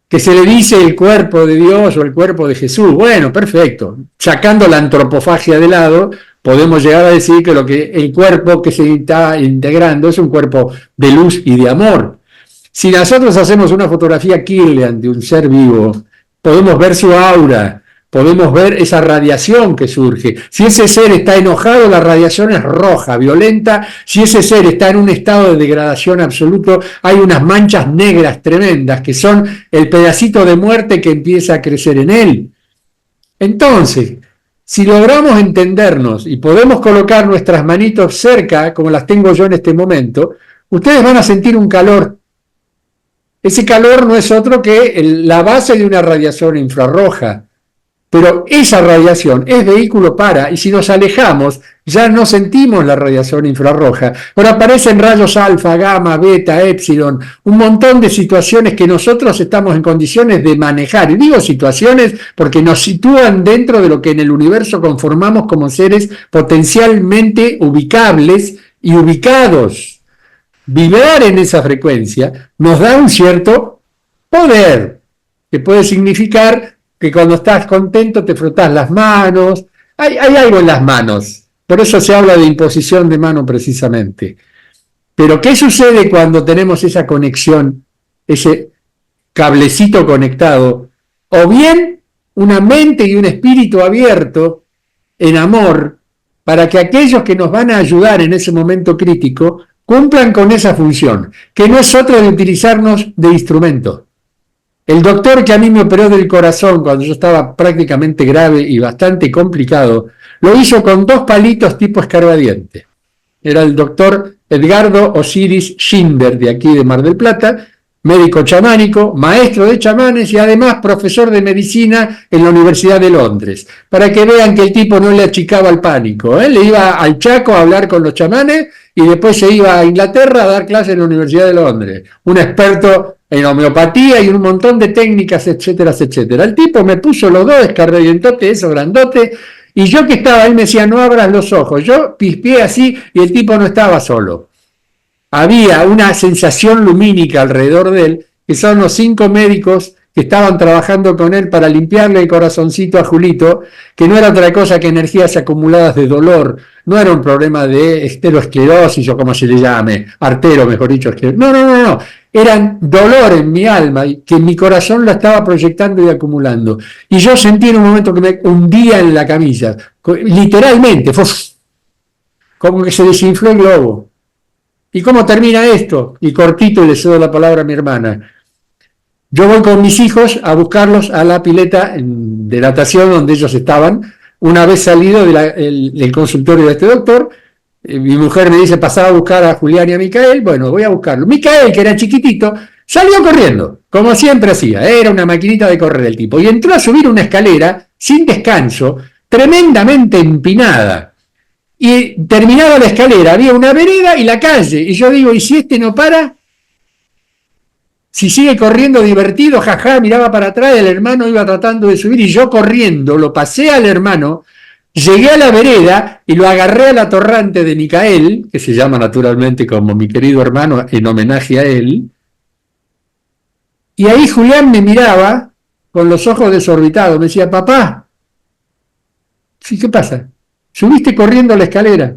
[SPEAKER 1] que se le dice el cuerpo de Dios o el cuerpo de Jesús? Bueno, perfecto. Sacando la antropofagia de lado, podemos llegar a decir que el cuerpo que se está integrando es un cuerpo de luz y de amor. Si nosotros hacemos una fotografía Kirlian de un ser vivo, podemos ver su aura, podemos ver esa radiación que surge. Si ese ser está enojado, la radiación es roja, violenta. Si ese ser está en un estado de degradación absoluto, hay unas manchas negras tremendas que son el pedacito de muerte que empieza a crecer en él. Entonces, si logramos entendernos y podemos colocar nuestras manitos cerca, como las tengo yo en este momento, ustedes van a sentir un calor. Ese calor no es otro que la base de una radiación infrarroja. Pero esa radiación es vehículo para, y si nos alejamos, ya no sentimos la radiación infrarroja. Ahora aparecen rayos alfa, gamma, beta, épsilon, un montón de situaciones que nosotros estamos en condiciones de manejar. Y digo situaciones porque nos sitúan dentro de lo que en el universo conformamos como seres potencialmente ubicables y ubicados. vibrar en esa frecuencia nos da un cierto poder, que puede significar que cuando estás contento te frotas las manos, hay algo en las manos, por eso se habla de imposición de mano precisamente. Pero ¿qué sucede cuando tenemos esa conexión, ese cablecito conectado? O bien una mente y un espíritu abierto en amor para que aquellos que nos van a ayudar en ese momento crítico cumplan con esa función, que no es otra de utilizarnos de instrumento. El doctor que a mí me operó del corazón cuando yo estaba prácticamente grave y bastante complicado, lo hizo con 2 palitos tipo escarbadiente. Era el doctor Edgardo Osiris Schimber, de aquí de Mar del Plata, médico chamánico, maestro de chamanes y además profesor de medicina en la Universidad de Londres, para que vean que el tipo no le achicaba el pánico, ¿eh? Le iba al Chaco a hablar con los chamanes y después se iba a Inglaterra a dar clases en la Universidad de Londres, un experto en homeopatía y un montón de técnicas, etcétera, etcétera. El tipo me puso los 2 escarrientotes, esos grandotes, y yo que estaba ahí me decía, no abras los ojos. Yo pispeé así y el tipo no estaba solo. Había una sensación lumínica alrededor de él, que son los 5 médicos que estaban trabajando con él para limpiarle el corazoncito a Julito, que no era otra cosa que energías acumuladas de dolor, no era un problema de esteroesclerosis o como se le llame, artero, mejor dicho, no, eran dolor en mi alma, que mi corazón lo estaba proyectando y acumulando. Y yo sentí en un momento que me hundía en la camilla, literalmente, como que se desinfló el globo. ¿Y cómo termina esto? Y cortito le cedo la palabra a mi hermana. Yo voy con mis hijos a buscarlos a la pileta de natación donde ellos estaban. Una vez salido del consultorio de este doctor, mi mujer me dice, pasaba a buscar a Julián y a Micael. Bueno, voy a buscarlo. Micael, que era chiquitito, salió corriendo, como siempre hacía. Era una maquinita de correr el tipo. Y entró a subir una escalera sin descanso, tremendamente empinada. Y terminaba la escalera, había una vereda y la calle. Y yo digo, ¿y si este no para? Si sigue corriendo divertido, jaja, miraba para atrás, el hermano iba tratando de subir y yo corriendo, lo pasé al hermano, llegué a la vereda y lo agarré al atorrante de Micael, que se llama naturalmente como mi querido hermano en homenaje a él, y ahí Julián me miraba con los ojos desorbitados, me decía, papá, ¿sí, qué pasa? Subiste corriendo la escalera.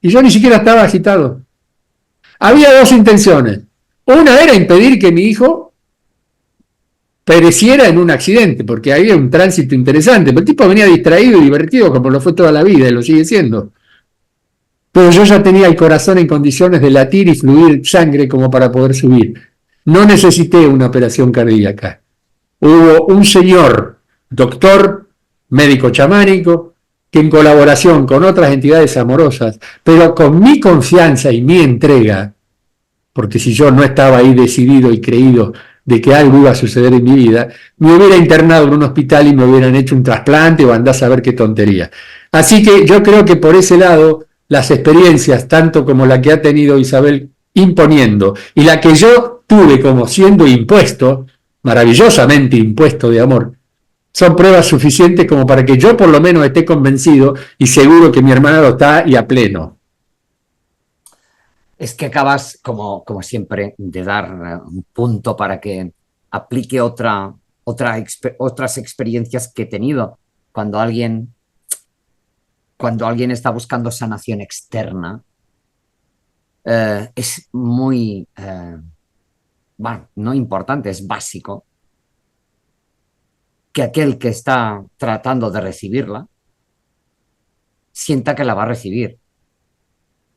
[SPEAKER 1] Y yo ni siquiera estaba agitado. Había 2 intenciones. Una era impedir que mi hijo pereciera en un accidente, porque había un tránsito interesante. Pero el tipo venía distraído y divertido como lo fue toda la vida y lo sigue siendo. Pero yo ya tenía el corazón en condiciones de latir y fluir sangre como para poder subir. No necesité una operación cardíaca. Hubo un señor, doctor, médico chamánico, que en colaboración con otras entidades amorosas, pero con mi confianza y mi entrega, porque si yo no estaba ahí decidido y creído de que algo iba a suceder en mi vida, me hubiera internado en un hospital y me hubieran hecho un trasplante o andás a ver qué tontería. Así que yo creo que por ese lado, las experiencias, tanto como la que ha tenido Isabel imponiendo y la que yo tuve como siendo impuesto, maravillosamente impuesto de amor, son pruebas suficientes como para que yo por lo menos esté convencido y seguro que mi hermana lo está y a pleno.
[SPEAKER 2] Es que acabas, como siempre, de dar un punto para que aplique otras experiencias que he tenido. Cuando alguien está buscando sanación externa, es muy, bueno, no importante, es básico que aquel que está tratando de recibirla sienta que la va a recibir.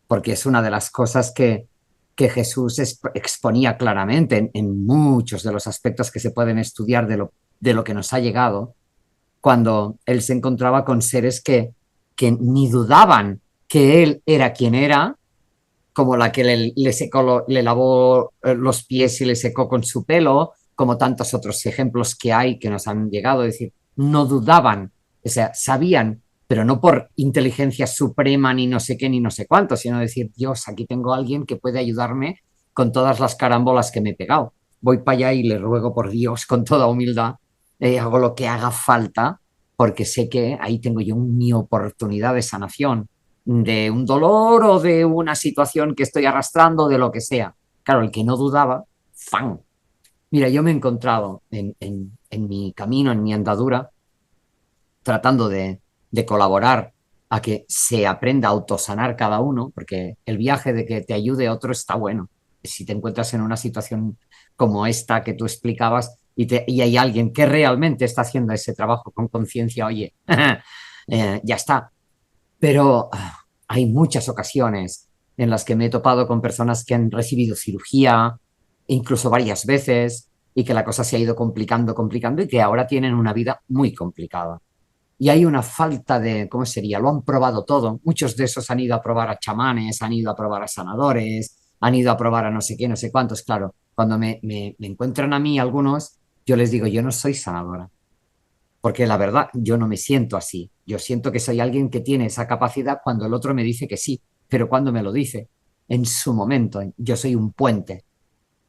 [SPEAKER 2] Porque es una de las cosas que Jesús exponía claramente en muchos de los aspectos que se pueden estudiar de lo que nos ha llegado, cuando él se encontraba con seres que ni dudaban que él era quien era, como la que le lavó los pies y le secó con su pelo, como tantos otros ejemplos que hay que nos han llegado, es decir, no dudaban, o sea, sabían, pero no por inteligencia suprema ni no sé qué ni no sé cuánto, sino decir, Dios, aquí tengo a alguien que puede ayudarme con todas las carambolas que me he pegado. Voy para allá y le ruego por Dios con toda humildad, hago lo que haga falta, porque sé que ahí tengo yo mi oportunidad de sanación. de un dolor o de una situación que estoy arrastrando, de lo que sea. Claro, el que no dudaba, ¡fan! Mira, yo me he encontrado en mi camino, en mi andadura, tratando de colaborar a que se aprenda a autosanar cada uno, porque el viaje de que te ayude otro está bueno. Si te encuentras en una situación como esta que tú explicabas y hay alguien que realmente está haciendo ese trabajo con conciencia, oye, ya está. Pero hay muchas ocasiones en las que me he topado con personas que han recibido cirugía, incluso varias veces, y que la cosa se ha ido complicando, complicando, y que ahora tienen una vida muy complicada. Y hay una falta de, ¿cómo sería? Lo han probado todo. Muchos de esos han ido a probar a chamanes, han ido a probar a sanadores, han ido a probar a no sé qué, no sé cuántos. Claro, cuando me encuentran a mí algunos, yo les digo, yo no soy sanadora, porque la verdad, yo no me siento así. Yo siento que soy alguien que tiene esa capacidad cuando el otro me dice que sí, pero cuando me lo dice, en su momento, yo soy un puente.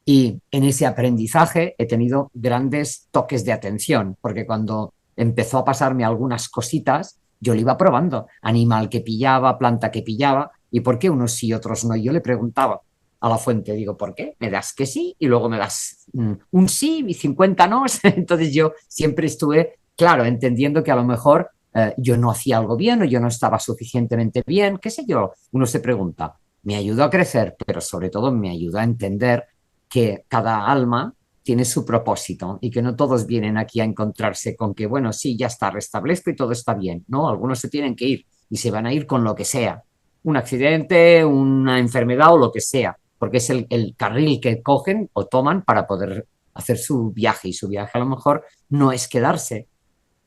[SPEAKER 2] Y en ese aprendizaje he tenido grandes toques de atención, porque cuando empezó a pasarme algunas cositas, yo le iba probando, animal que pillaba, planta que pillaba, y por qué unos sí y otros no. Yo le preguntaba a la fuente, digo, ¿por qué? Me das que sí y luego me das un sí y 50 no. Entonces yo siempre estuve, claro, entendiendo que a lo mejor yo no hacía algo bien o yo no estaba suficientemente bien, qué sé yo. Uno se pregunta, me ayudó a crecer, pero sobre todo me ayudó a entender que cada alma tiene su propósito y que no todos vienen aquí a encontrarse con que, bueno, sí, ya está, restablezco y todo está bien. No, algunos se tienen que ir y se van a ir con lo que sea. Un accidente, una enfermedad o lo que sea, porque es el carril que cogen o toman para poder hacer su viaje y su viaje a lo mejor no es quedarse,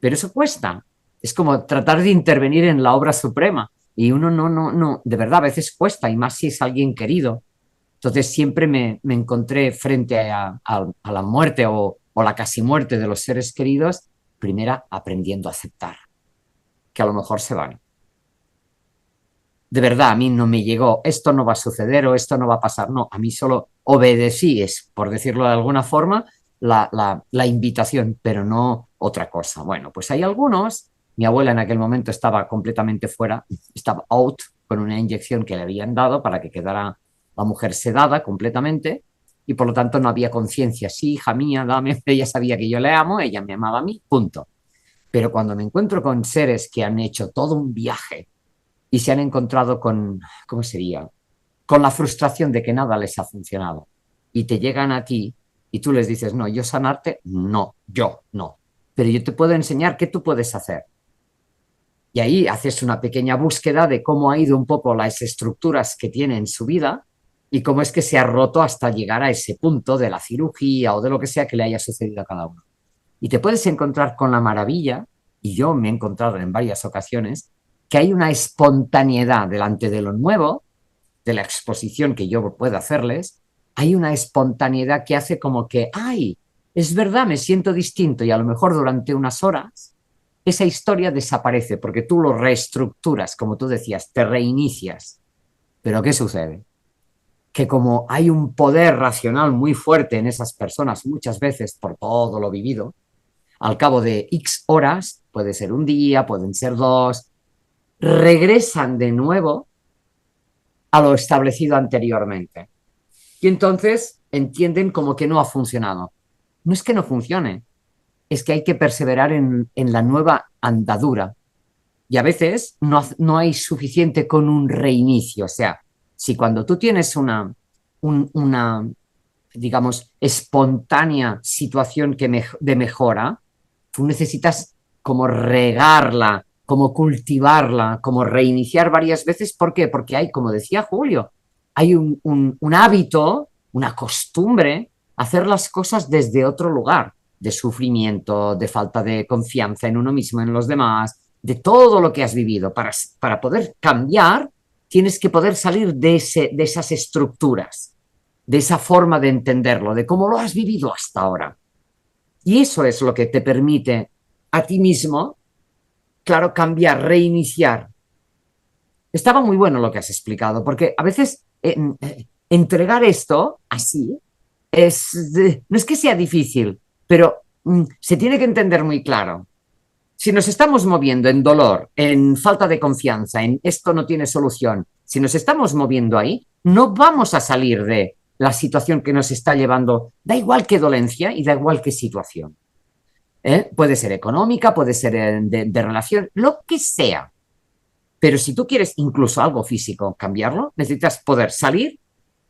[SPEAKER 2] pero eso cuesta. Es como tratar de intervenir en la obra suprema y uno no, de verdad a veces cuesta y más si es alguien querido. Entonces siempre me encontré frente a la muerte o la casi muerte de los seres queridos, primera aprendiendo a aceptar que a lo mejor se van. De verdad, a mí no me llegó, esto no va a suceder o esto no va a pasar, no, a mí solo obedecí, es, por decirlo de alguna forma, la invitación, pero no otra cosa. Bueno, pues hay algunos, mi abuela en aquel momento estaba completamente fuera, estaba out con una inyección que le habían dado para que quedara la mujer sedada completamente y por lo tanto no había conciencia. Sí, hija mía, dame, ella sabía que yo le amo, ella me amaba a mí, punto. Pero cuando me encuentro con seres que han hecho todo un viaje y se han encontrado con, ¿cómo sería? Con la frustración de que nada les ha funcionado y te llegan a ti y tú les dices, no, yo sanarte, no, yo no. Pero yo te puedo enseñar qué tú puedes hacer. Y ahí haces una pequeña búsqueda de cómo ha ido un poco las estructuras que tiene en su vida y cómo es que se ha roto hasta llegar a ese punto de la cirugía o de lo que sea que le haya sucedido a cada uno. Y te puedes encontrar con la maravilla, y yo me he encontrado en varias ocasiones, que hay una espontaneidad delante de lo nuevo, de la exposición que yo puedo hacerles, hay una espontaneidad que hace como que, ay, es verdad, me siento distinto y a lo mejor durante unas horas esa historia desaparece porque tú lo reestructuras, como tú decías, te reinicias. Pero ¿qué sucede? Que como hay un poder racional muy fuerte en esas personas muchas veces por todo lo vivido, al cabo de X horas, puede ser un día, pueden ser dos, regresan de nuevo a lo establecido anteriormente. Y entonces entienden como que no ha funcionado. No es que no funcione, es que hay que perseverar en la nueva andadura. Y a veces no hay suficiente con un reinicio. O sea, si cuando tú tienes una digamos, espontánea situación de mejora, tú necesitas como regarla, como cultivarla, como reiniciar varias veces. ¿Por qué? Porque hay, como decía Julio, hay un hábito, una costumbre, hacer las cosas desde otro lugar, de sufrimiento, de falta de confianza en uno mismo, en los demás, de todo lo que has vivido. Para poder cambiar, tienes que poder salir de esas estructuras, de esa forma de entenderlo, de cómo lo has vivido hasta ahora. Y eso es lo que te permite a ti mismo, claro, cambiar, reiniciar. Estaba muy bueno lo que has explicado, porque a veces entregar esto así no es que sea difícil, pero se tiene que entender muy claro. Si nos estamos moviendo en dolor, en falta de confianza, en esto no tiene solución, si nos estamos moviendo ahí, no vamos a salir de la situación que nos está llevando, da igual qué dolencia y da igual qué situación. Puede ser económica, puede ser de relación, lo que sea. Pero si tú quieres incluso algo físico cambiarlo, necesitas poder salir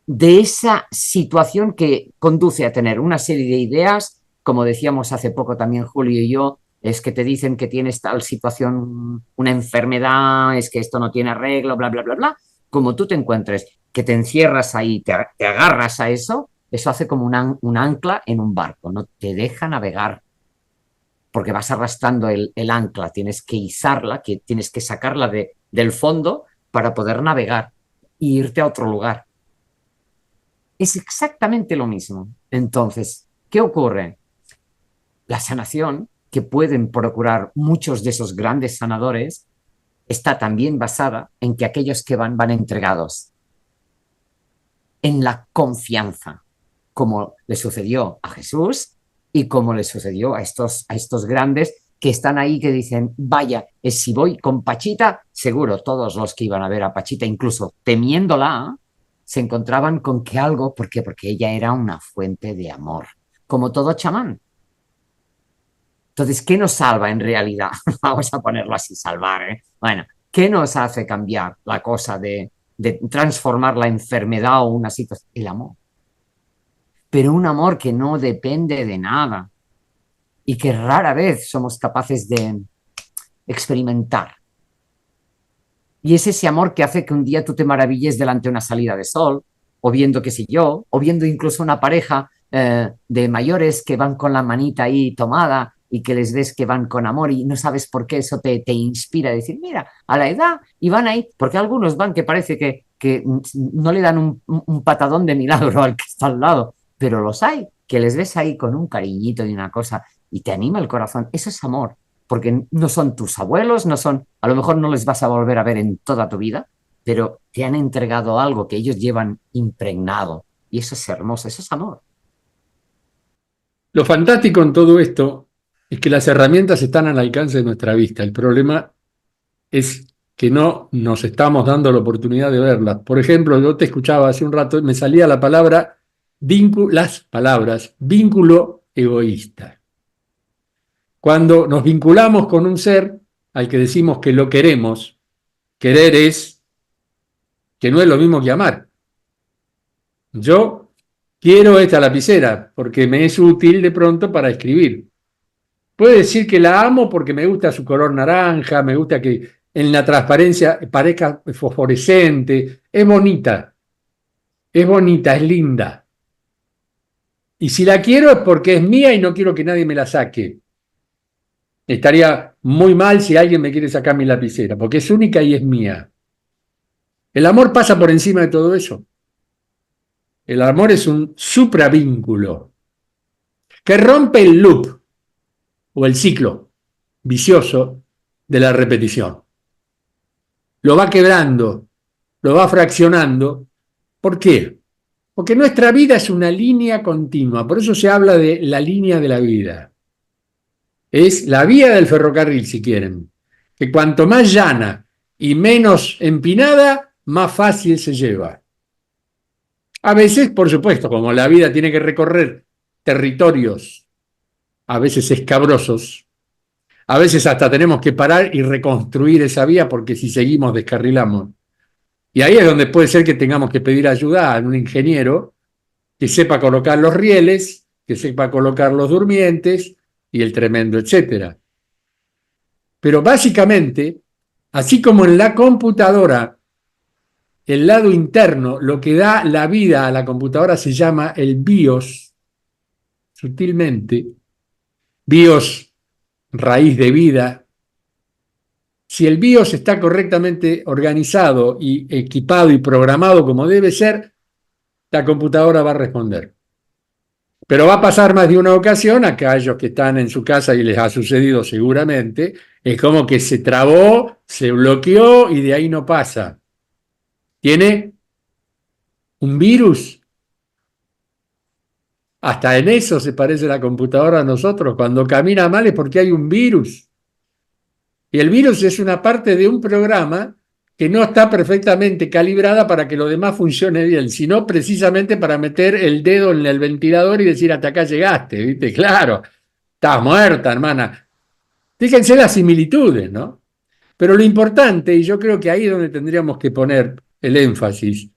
[SPEAKER 2] de esa situación que conduce a tener una serie de ideas, como decíamos hace poco también Julio y yo, es que te dicen que tienes tal situación, una enfermedad, es que esto no tiene arreglo, bla, bla, bla, bla. Como tú te encuentres, que te encierras ahí, te agarras a eso, eso hace como un ancla en un barco, no te deja navegar, porque vas arrastrando el ancla, tienes que izarla, que tienes que sacarla del fondo para poder navegar e irte a otro lugar. Es exactamente lo mismo. Entonces, ¿qué ocurre? La sanación que pueden procurar muchos de esos grandes sanadores está también basada en que aquellos que van entregados en la confianza, como le sucedió a Jesús y como le sucedió a estos grandes que están ahí, que dicen, vaya, si voy con Pachita, seguro todos los que iban a ver a Pachita, incluso temiéndola, se encontraban con que algo, ¿por qué? Porque ella era una fuente de amor, como todo chamán. Entonces, ¿qué nos salva en realidad? Vamos a ponerlo así, salvar, ¿eh? Bueno, ¿qué nos hace cambiar la cosa de transformar la enfermedad o una situación? El amor. Pero un amor que no depende de nada y que rara vez somos capaces de experimentar. Y es ese amor que hace que un día tú te maravilles delante de una salida de sol, o viendo, qué sé yo, o viendo incluso una pareja de mayores que van con la manita ahí tomada y que les ves que van con amor y no sabes por qué eso te inspira a decir, mira, a la edad, y van ahí, porque algunos van que parece que no le dan un patadón de milagro al que está al lado, pero los hay, que les ves ahí con un cariñito y una cosa y te anima el corazón. Eso es amor, porque no son tus abuelos, no son, a lo mejor no les vas a volver a ver en toda tu vida, pero te han entregado algo que ellos llevan impregnado. Y eso es hermoso, eso es amor.
[SPEAKER 1] Lo fantástico en todo esto es que las herramientas están al alcance de nuestra vista. El problema es que no nos estamos dando la oportunidad de verlas. Por ejemplo, yo te escuchaba hace un rato y me salía la palabra, las palabras, vínculo egoísta. Cuando nos vinculamos con un ser al que decimos que lo queremos, querer es que no es lo mismo que amar. Yo quiero esta lapicera porque me es útil de pronto para escribir. Puedo decir que la amo porque me gusta su color naranja, me gusta que en la transparencia parezca fosforescente, es bonita, es linda. Y si la quiero es porque es mía y no quiero que nadie me la saque. Estaría muy mal si alguien me quiere sacar mi lapicera, porque es única y es mía. El amor pasa por encima de todo eso. El amor es un supravínculo que rompe el loop o el ciclo vicioso de la repetición. Lo va quebrando, lo va fraccionando. ¿Por qué? Porque nuestra vida es una línea continua, por eso se habla de la línea de la vida. Es la vía del ferrocarril, si quieren, que cuanto más llana y menos empinada, más fácil se lleva. A veces, por supuesto, como la vida tiene que recorrer territorios a veces escabrosos, a veces hasta tenemos que parar y reconstruir esa vía porque si seguimos descarrilamos. Y ahí es donde puede ser que tengamos que pedir ayuda a un ingeniero que sepa colocar los rieles, que sepa colocar los durmientes y el tremendo etcétera. Pero básicamente, así como en la computadora, el lado interno, lo que da la vida a la computadora se llama el BIOS, sutilmente, BIOS, raíz de vida. Si el BIOS está correctamente organizado y equipado y programado como debe ser, la computadora va a responder. Pero va a pasar más de una ocasión, a aquellos que están en su casa y les ha sucedido seguramente, es como que se trabó, se bloqueó y de ahí no pasa. Tiene un virus. Hasta en eso se parece la computadora a nosotros. Cuando camina mal es porque hay un virus. Y el virus es una parte de un programa que no está perfectamente calibrada para que lo demás funcione bien, sino precisamente para meter el dedo en el ventilador y decir hasta acá llegaste, ¿viste? Claro, estás muerta, hermana. Fíjense las similitudes, ¿no? Pero lo importante, y yo creo que ahí es donde tendríamos que poner el énfasis,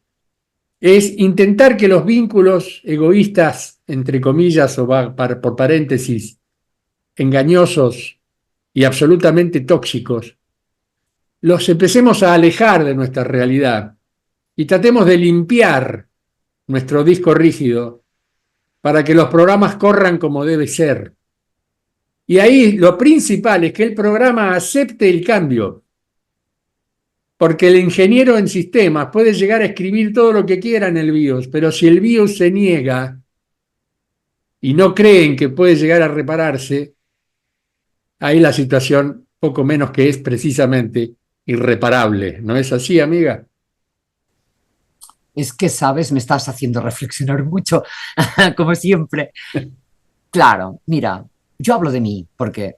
[SPEAKER 1] es intentar que los vínculos egoístas, entre comillas, o por paréntesis, engañosos y absolutamente tóxicos, los empecemos a alejar de nuestra realidad y tratemos de limpiar nuestro disco rígido para que los programas corran como debe ser. Y ahí lo principal es que el programa acepte el cambio, porque el ingeniero en sistemas puede llegar a escribir todo lo que quiera en el BIOS, pero si el BIOS se niega y no creen que puede llegar a repararse, ahí la situación poco menos que es precisamente irreparable. ¿No es así, amiga?
[SPEAKER 2] Es que, sabes, me estás haciendo reflexionar mucho, como siempre. Claro, mira, yo hablo de mí porque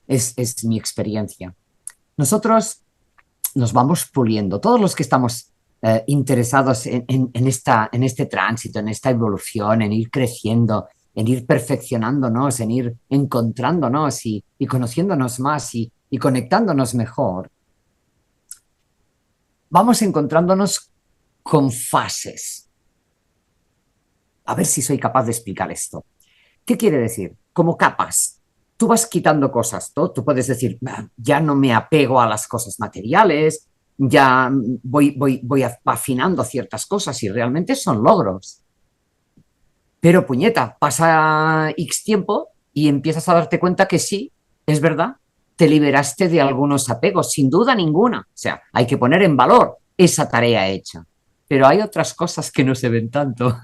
[SPEAKER 2] es mi experiencia. Nosotros nos vamos puliendo, todos los que estamos interesados en este tránsito, en esta evolución, en ir creciendo, en ir perfeccionándonos, en ir encontrándonos y conociéndonos más y conectándonos mejor, vamos encontrándonos con fases. A ver si soy capaz de explicar esto. ¿Qué quiere decir? Como capas. Tú vas quitando cosas, ¿no? Tú puedes decir, ya no me apego a las cosas materiales, ya voy afinando ciertas cosas y realmente son logros. Pero puñeta, pasa X tiempo y empiezas a darte cuenta que sí, es verdad, te liberaste de algunos apegos, sin duda ninguna. O sea, hay que poner en valor esa tarea hecha. Pero hay otras cosas que no se ven tanto.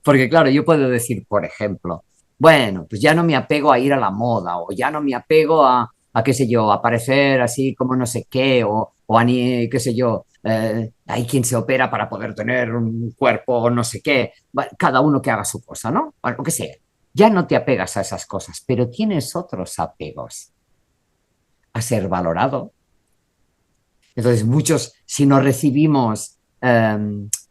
[SPEAKER 2] Porque claro, yo puedo decir, por ejemplo, bueno, pues ya no me apego a ir a la moda o ya no me apego a qué sé yo, a parecer así como no sé qué o a ni, qué sé yo, hay quien se opera para poder tener un cuerpo no sé qué, cada uno que haga su cosa, ¿no? Bueno, lo que sea. Ya no te apegas a esas cosas, pero tienes otros apegos a ser valorado. Entonces, muchos, si no recibimos,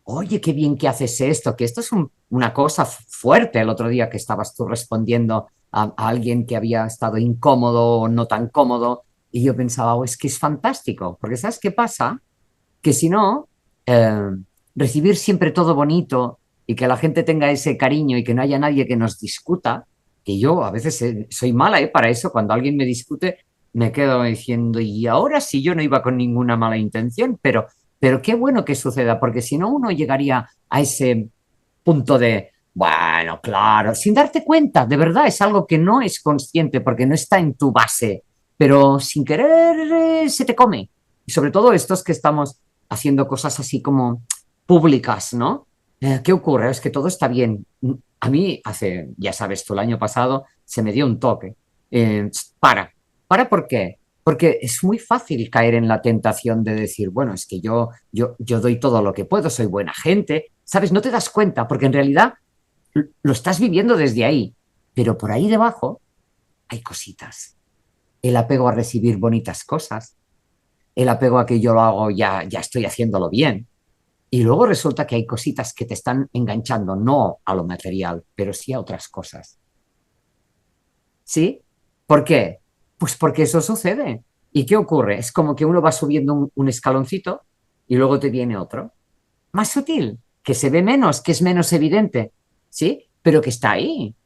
[SPEAKER 2] oye, qué bien que haces esto, que esto es una cosa fuerte. El otro día que estabas tú respondiendo a alguien que había estado incómodo o no tan cómodo, y yo pensaba, oh, es que es fantástico, porque ¿sabes qué pasa? Que si no, eh, recibir siempre todo bonito y que la gente tenga ese cariño y que no haya nadie que nos discuta, que yo a veces soy mala para eso, cuando alguien me discute, me quedo diciendo, y ahora sí yo no iba con ninguna mala intención, pero qué bueno que suceda, porque si no uno llegaría a ese punto de, bueno, claro, sin darte cuenta, de verdad es algo que no es consciente porque no está en tu base, pero sin querer se te come. Y sobre todo estos que estamos haciendo cosas así como públicas, ¿no? ¿Qué ocurre? Es que todo está bien. A mí hace, ya sabes tú, el año pasado se me dio un toque. Eh, para. ¿Para por qué? Porque es muy fácil caer en la tentación de decir, bueno, es que yo doy todo lo que puedo, soy buena gente, ¿sabes? No te das cuenta, porque en realidad lo estás viviendo desde ahí, pero por ahí debajo hay cositas. El apego a recibir bonitas cosas, el apego a que yo lo hago, ya estoy haciéndolo bien. Y luego resulta que hay cositas que te están enganchando, no a lo material, pero sí a otras cosas. ¿Sí? ¿Por qué? Pues porque eso sucede. ¿Y qué ocurre? Es como que uno va subiendo un escaloncito y luego te viene otro. Más sutil, que se ve menos, que es menos evidente, ¿sí? Pero que está ahí.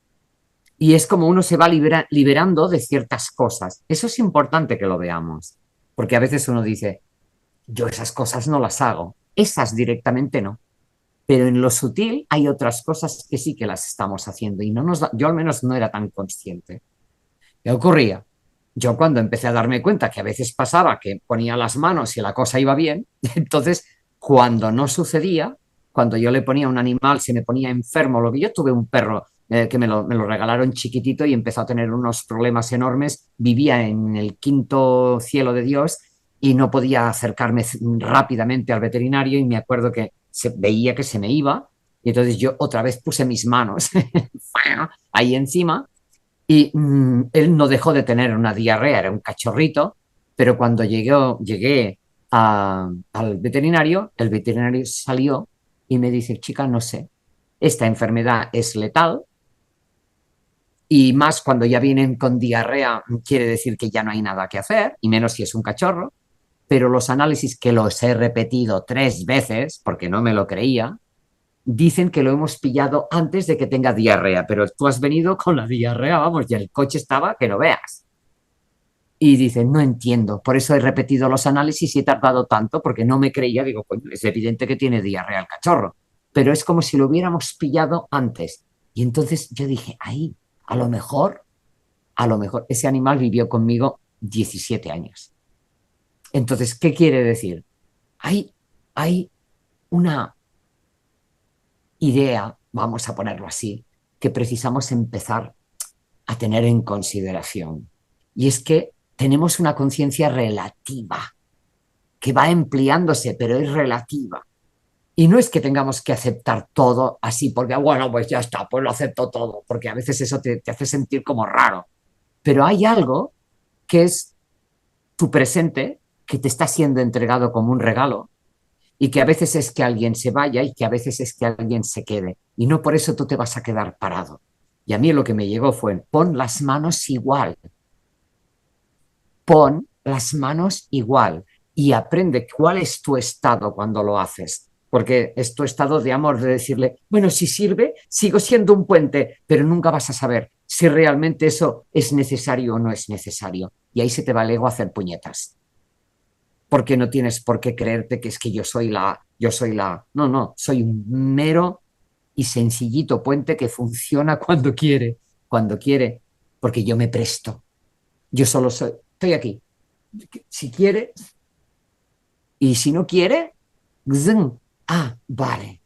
[SPEAKER 2] Y es como uno se va liberando de ciertas cosas. Eso es importante que lo veamos. Porque a veces uno dice, yo esas cosas no las hago. Esas directamente no. Pero en lo sutil hay otras cosas que sí que las estamos haciendo y yo al menos no era tan consciente. ¿Qué ocurría? Yo cuando empecé a darme cuenta que a veces pasaba que ponía las manos y la cosa iba bien, entonces cuando no sucedía, cuando yo le ponía a un animal, se me ponía enfermo, lo que yo tuve un perro que me lo regalaron chiquitito y empezó a tener unos problemas enormes, vivía en el quinto cielo de Dios y no podía acercarme rápidamente al veterinario y me acuerdo que veía que se me iba y entonces yo otra vez puse mis manos ahí encima y él no dejó de tener una diarrea, era un cachorrito, Pero cuando llegué al veterinario, el veterinario salió y me dice, chica, no sé, esta enfermedad es letal y más cuando ya vienen con diarrea quiere decir que ya no hay nada que hacer, y menos si es un cachorro, pero los análisis que los he repetido 3 veces, porque no me lo creía, dicen que lo hemos pillado antes de que tenga diarrea, pero tú has venido con la diarrea, vamos, y el coche estaba que no veas. Y dicen, no entiendo, por eso he repetido los análisis y he tardado tanto, porque no me creía, digo, pues es evidente que tiene diarrea el cachorro, pero es como si lo hubiéramos pillado antes. Y entonces yo dije, ahí, a lo mejor, ese animal vivió conmigo 17 años. Entonces, ¿qué quiere decir? Hay una idea, vamos a ponerlo así, que precisamos empezar a tener en consideración. Y es que tenemos una conciencia relativa, que va ampliándose, pero es relativa. Y no es que tengamos que aceptar todo así, porque bueno, pues ya está, pues lo acepto todo, porque a veces eso te hace sentir como raro. Pero hay algo que es tu presente, que te está siendo entregado como un regalo, y que a veces es que alguien se vaya y que a veces es que alguien se quede. Y no por eso tú te vas a quedar parado. Y a mí lo que me llegó fue, pon las manos igual, pon las manos igual y aprende cuál es tu estado cuando lo haces. Porque es tu estado de amor, de decirle, bueno, si sirve, sigo siendo un puente, pero nunca vas a saber si realmente eso es necesario o no es necesario. Y ahí se te va el ego a hacer puñetas. Porque no tienes por qué creerte que es que yo soy la. No, no, soy un mero y sencillito puente que funciona cuando quiere, porque yo me presto. Yo solo estoy aquí. Si quiere, y si no quiere, vale.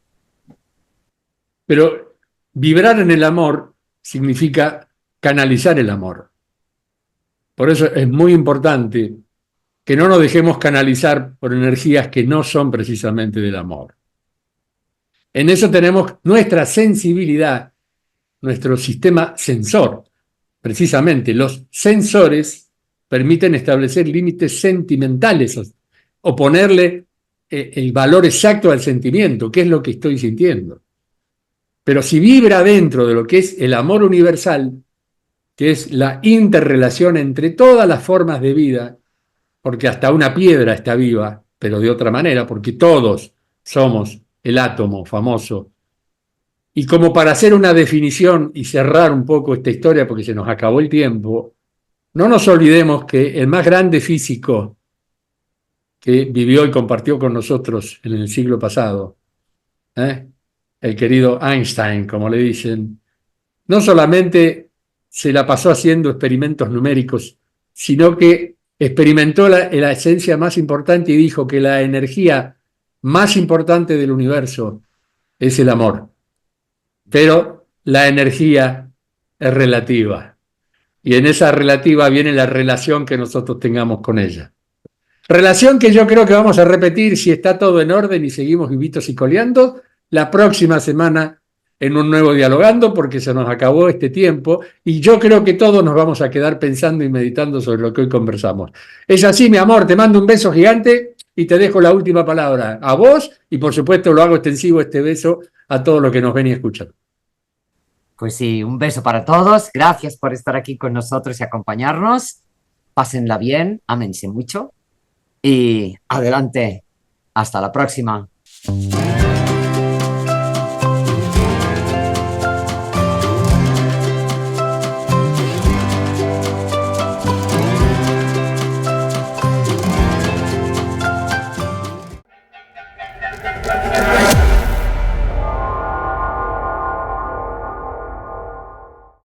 [SPEAKER 1] Pero vibrar en el amor significa canalizar el amor. Por eso es muy importante que no nos dejemos canalizar por energías que no son precisamente del amor. En eso tenemos nuestra sensibilidad, nuestro sistema sensor. Precisamente los sensores permiten establecer límites sentimentales o ponerle el valor exacto al sentimiento, qué es lo que estoy sintiendo. Pero si vibra dentro de lo que es el amor universal, que es la interrelación entre todas las formas de vida, porque hasta una piedra está viva, pero de otra manera, porque todos somos el átomo famoso. Y como para hacer una definición y cerrar un poco esta historia, porque se nos acabó el tiempo, no nos olvidemos que el más grande físico que vivió y compartió con nosotros en el siglo pasado, el querido Einstein, como le dicen, no solamente se la pasó haciendo experimentos numéricos, sino que experimentó la esencia más importante y dijo que la energía más importante del universo es el amor. Pero la energía es relativa. Y en esa relativa viene la relación que nosotros tengamos con ella. Relación que yo creo que vamos a repetir si está todo en orden y seguimos vivitos y coleando la próxima semana en un nuevo Dialogando, porque se nos acabó este tiempo y yo creo que todos nos vamos a quedar pensando y meditando sobre lo que hoy conversamos. Es así, mi amor, te mando un beso gigante y te dejo la última palabra a vos y por supuesto lo hago extensivo este beso a todos los que nos ven y escuchan.
[SPEAKER 2] Pues sí, un beso para todos. Gracias por estar aquí con nosotros y acompañarnos. Pásenla bien, ámense mucho y adelante. Hasta la próxima.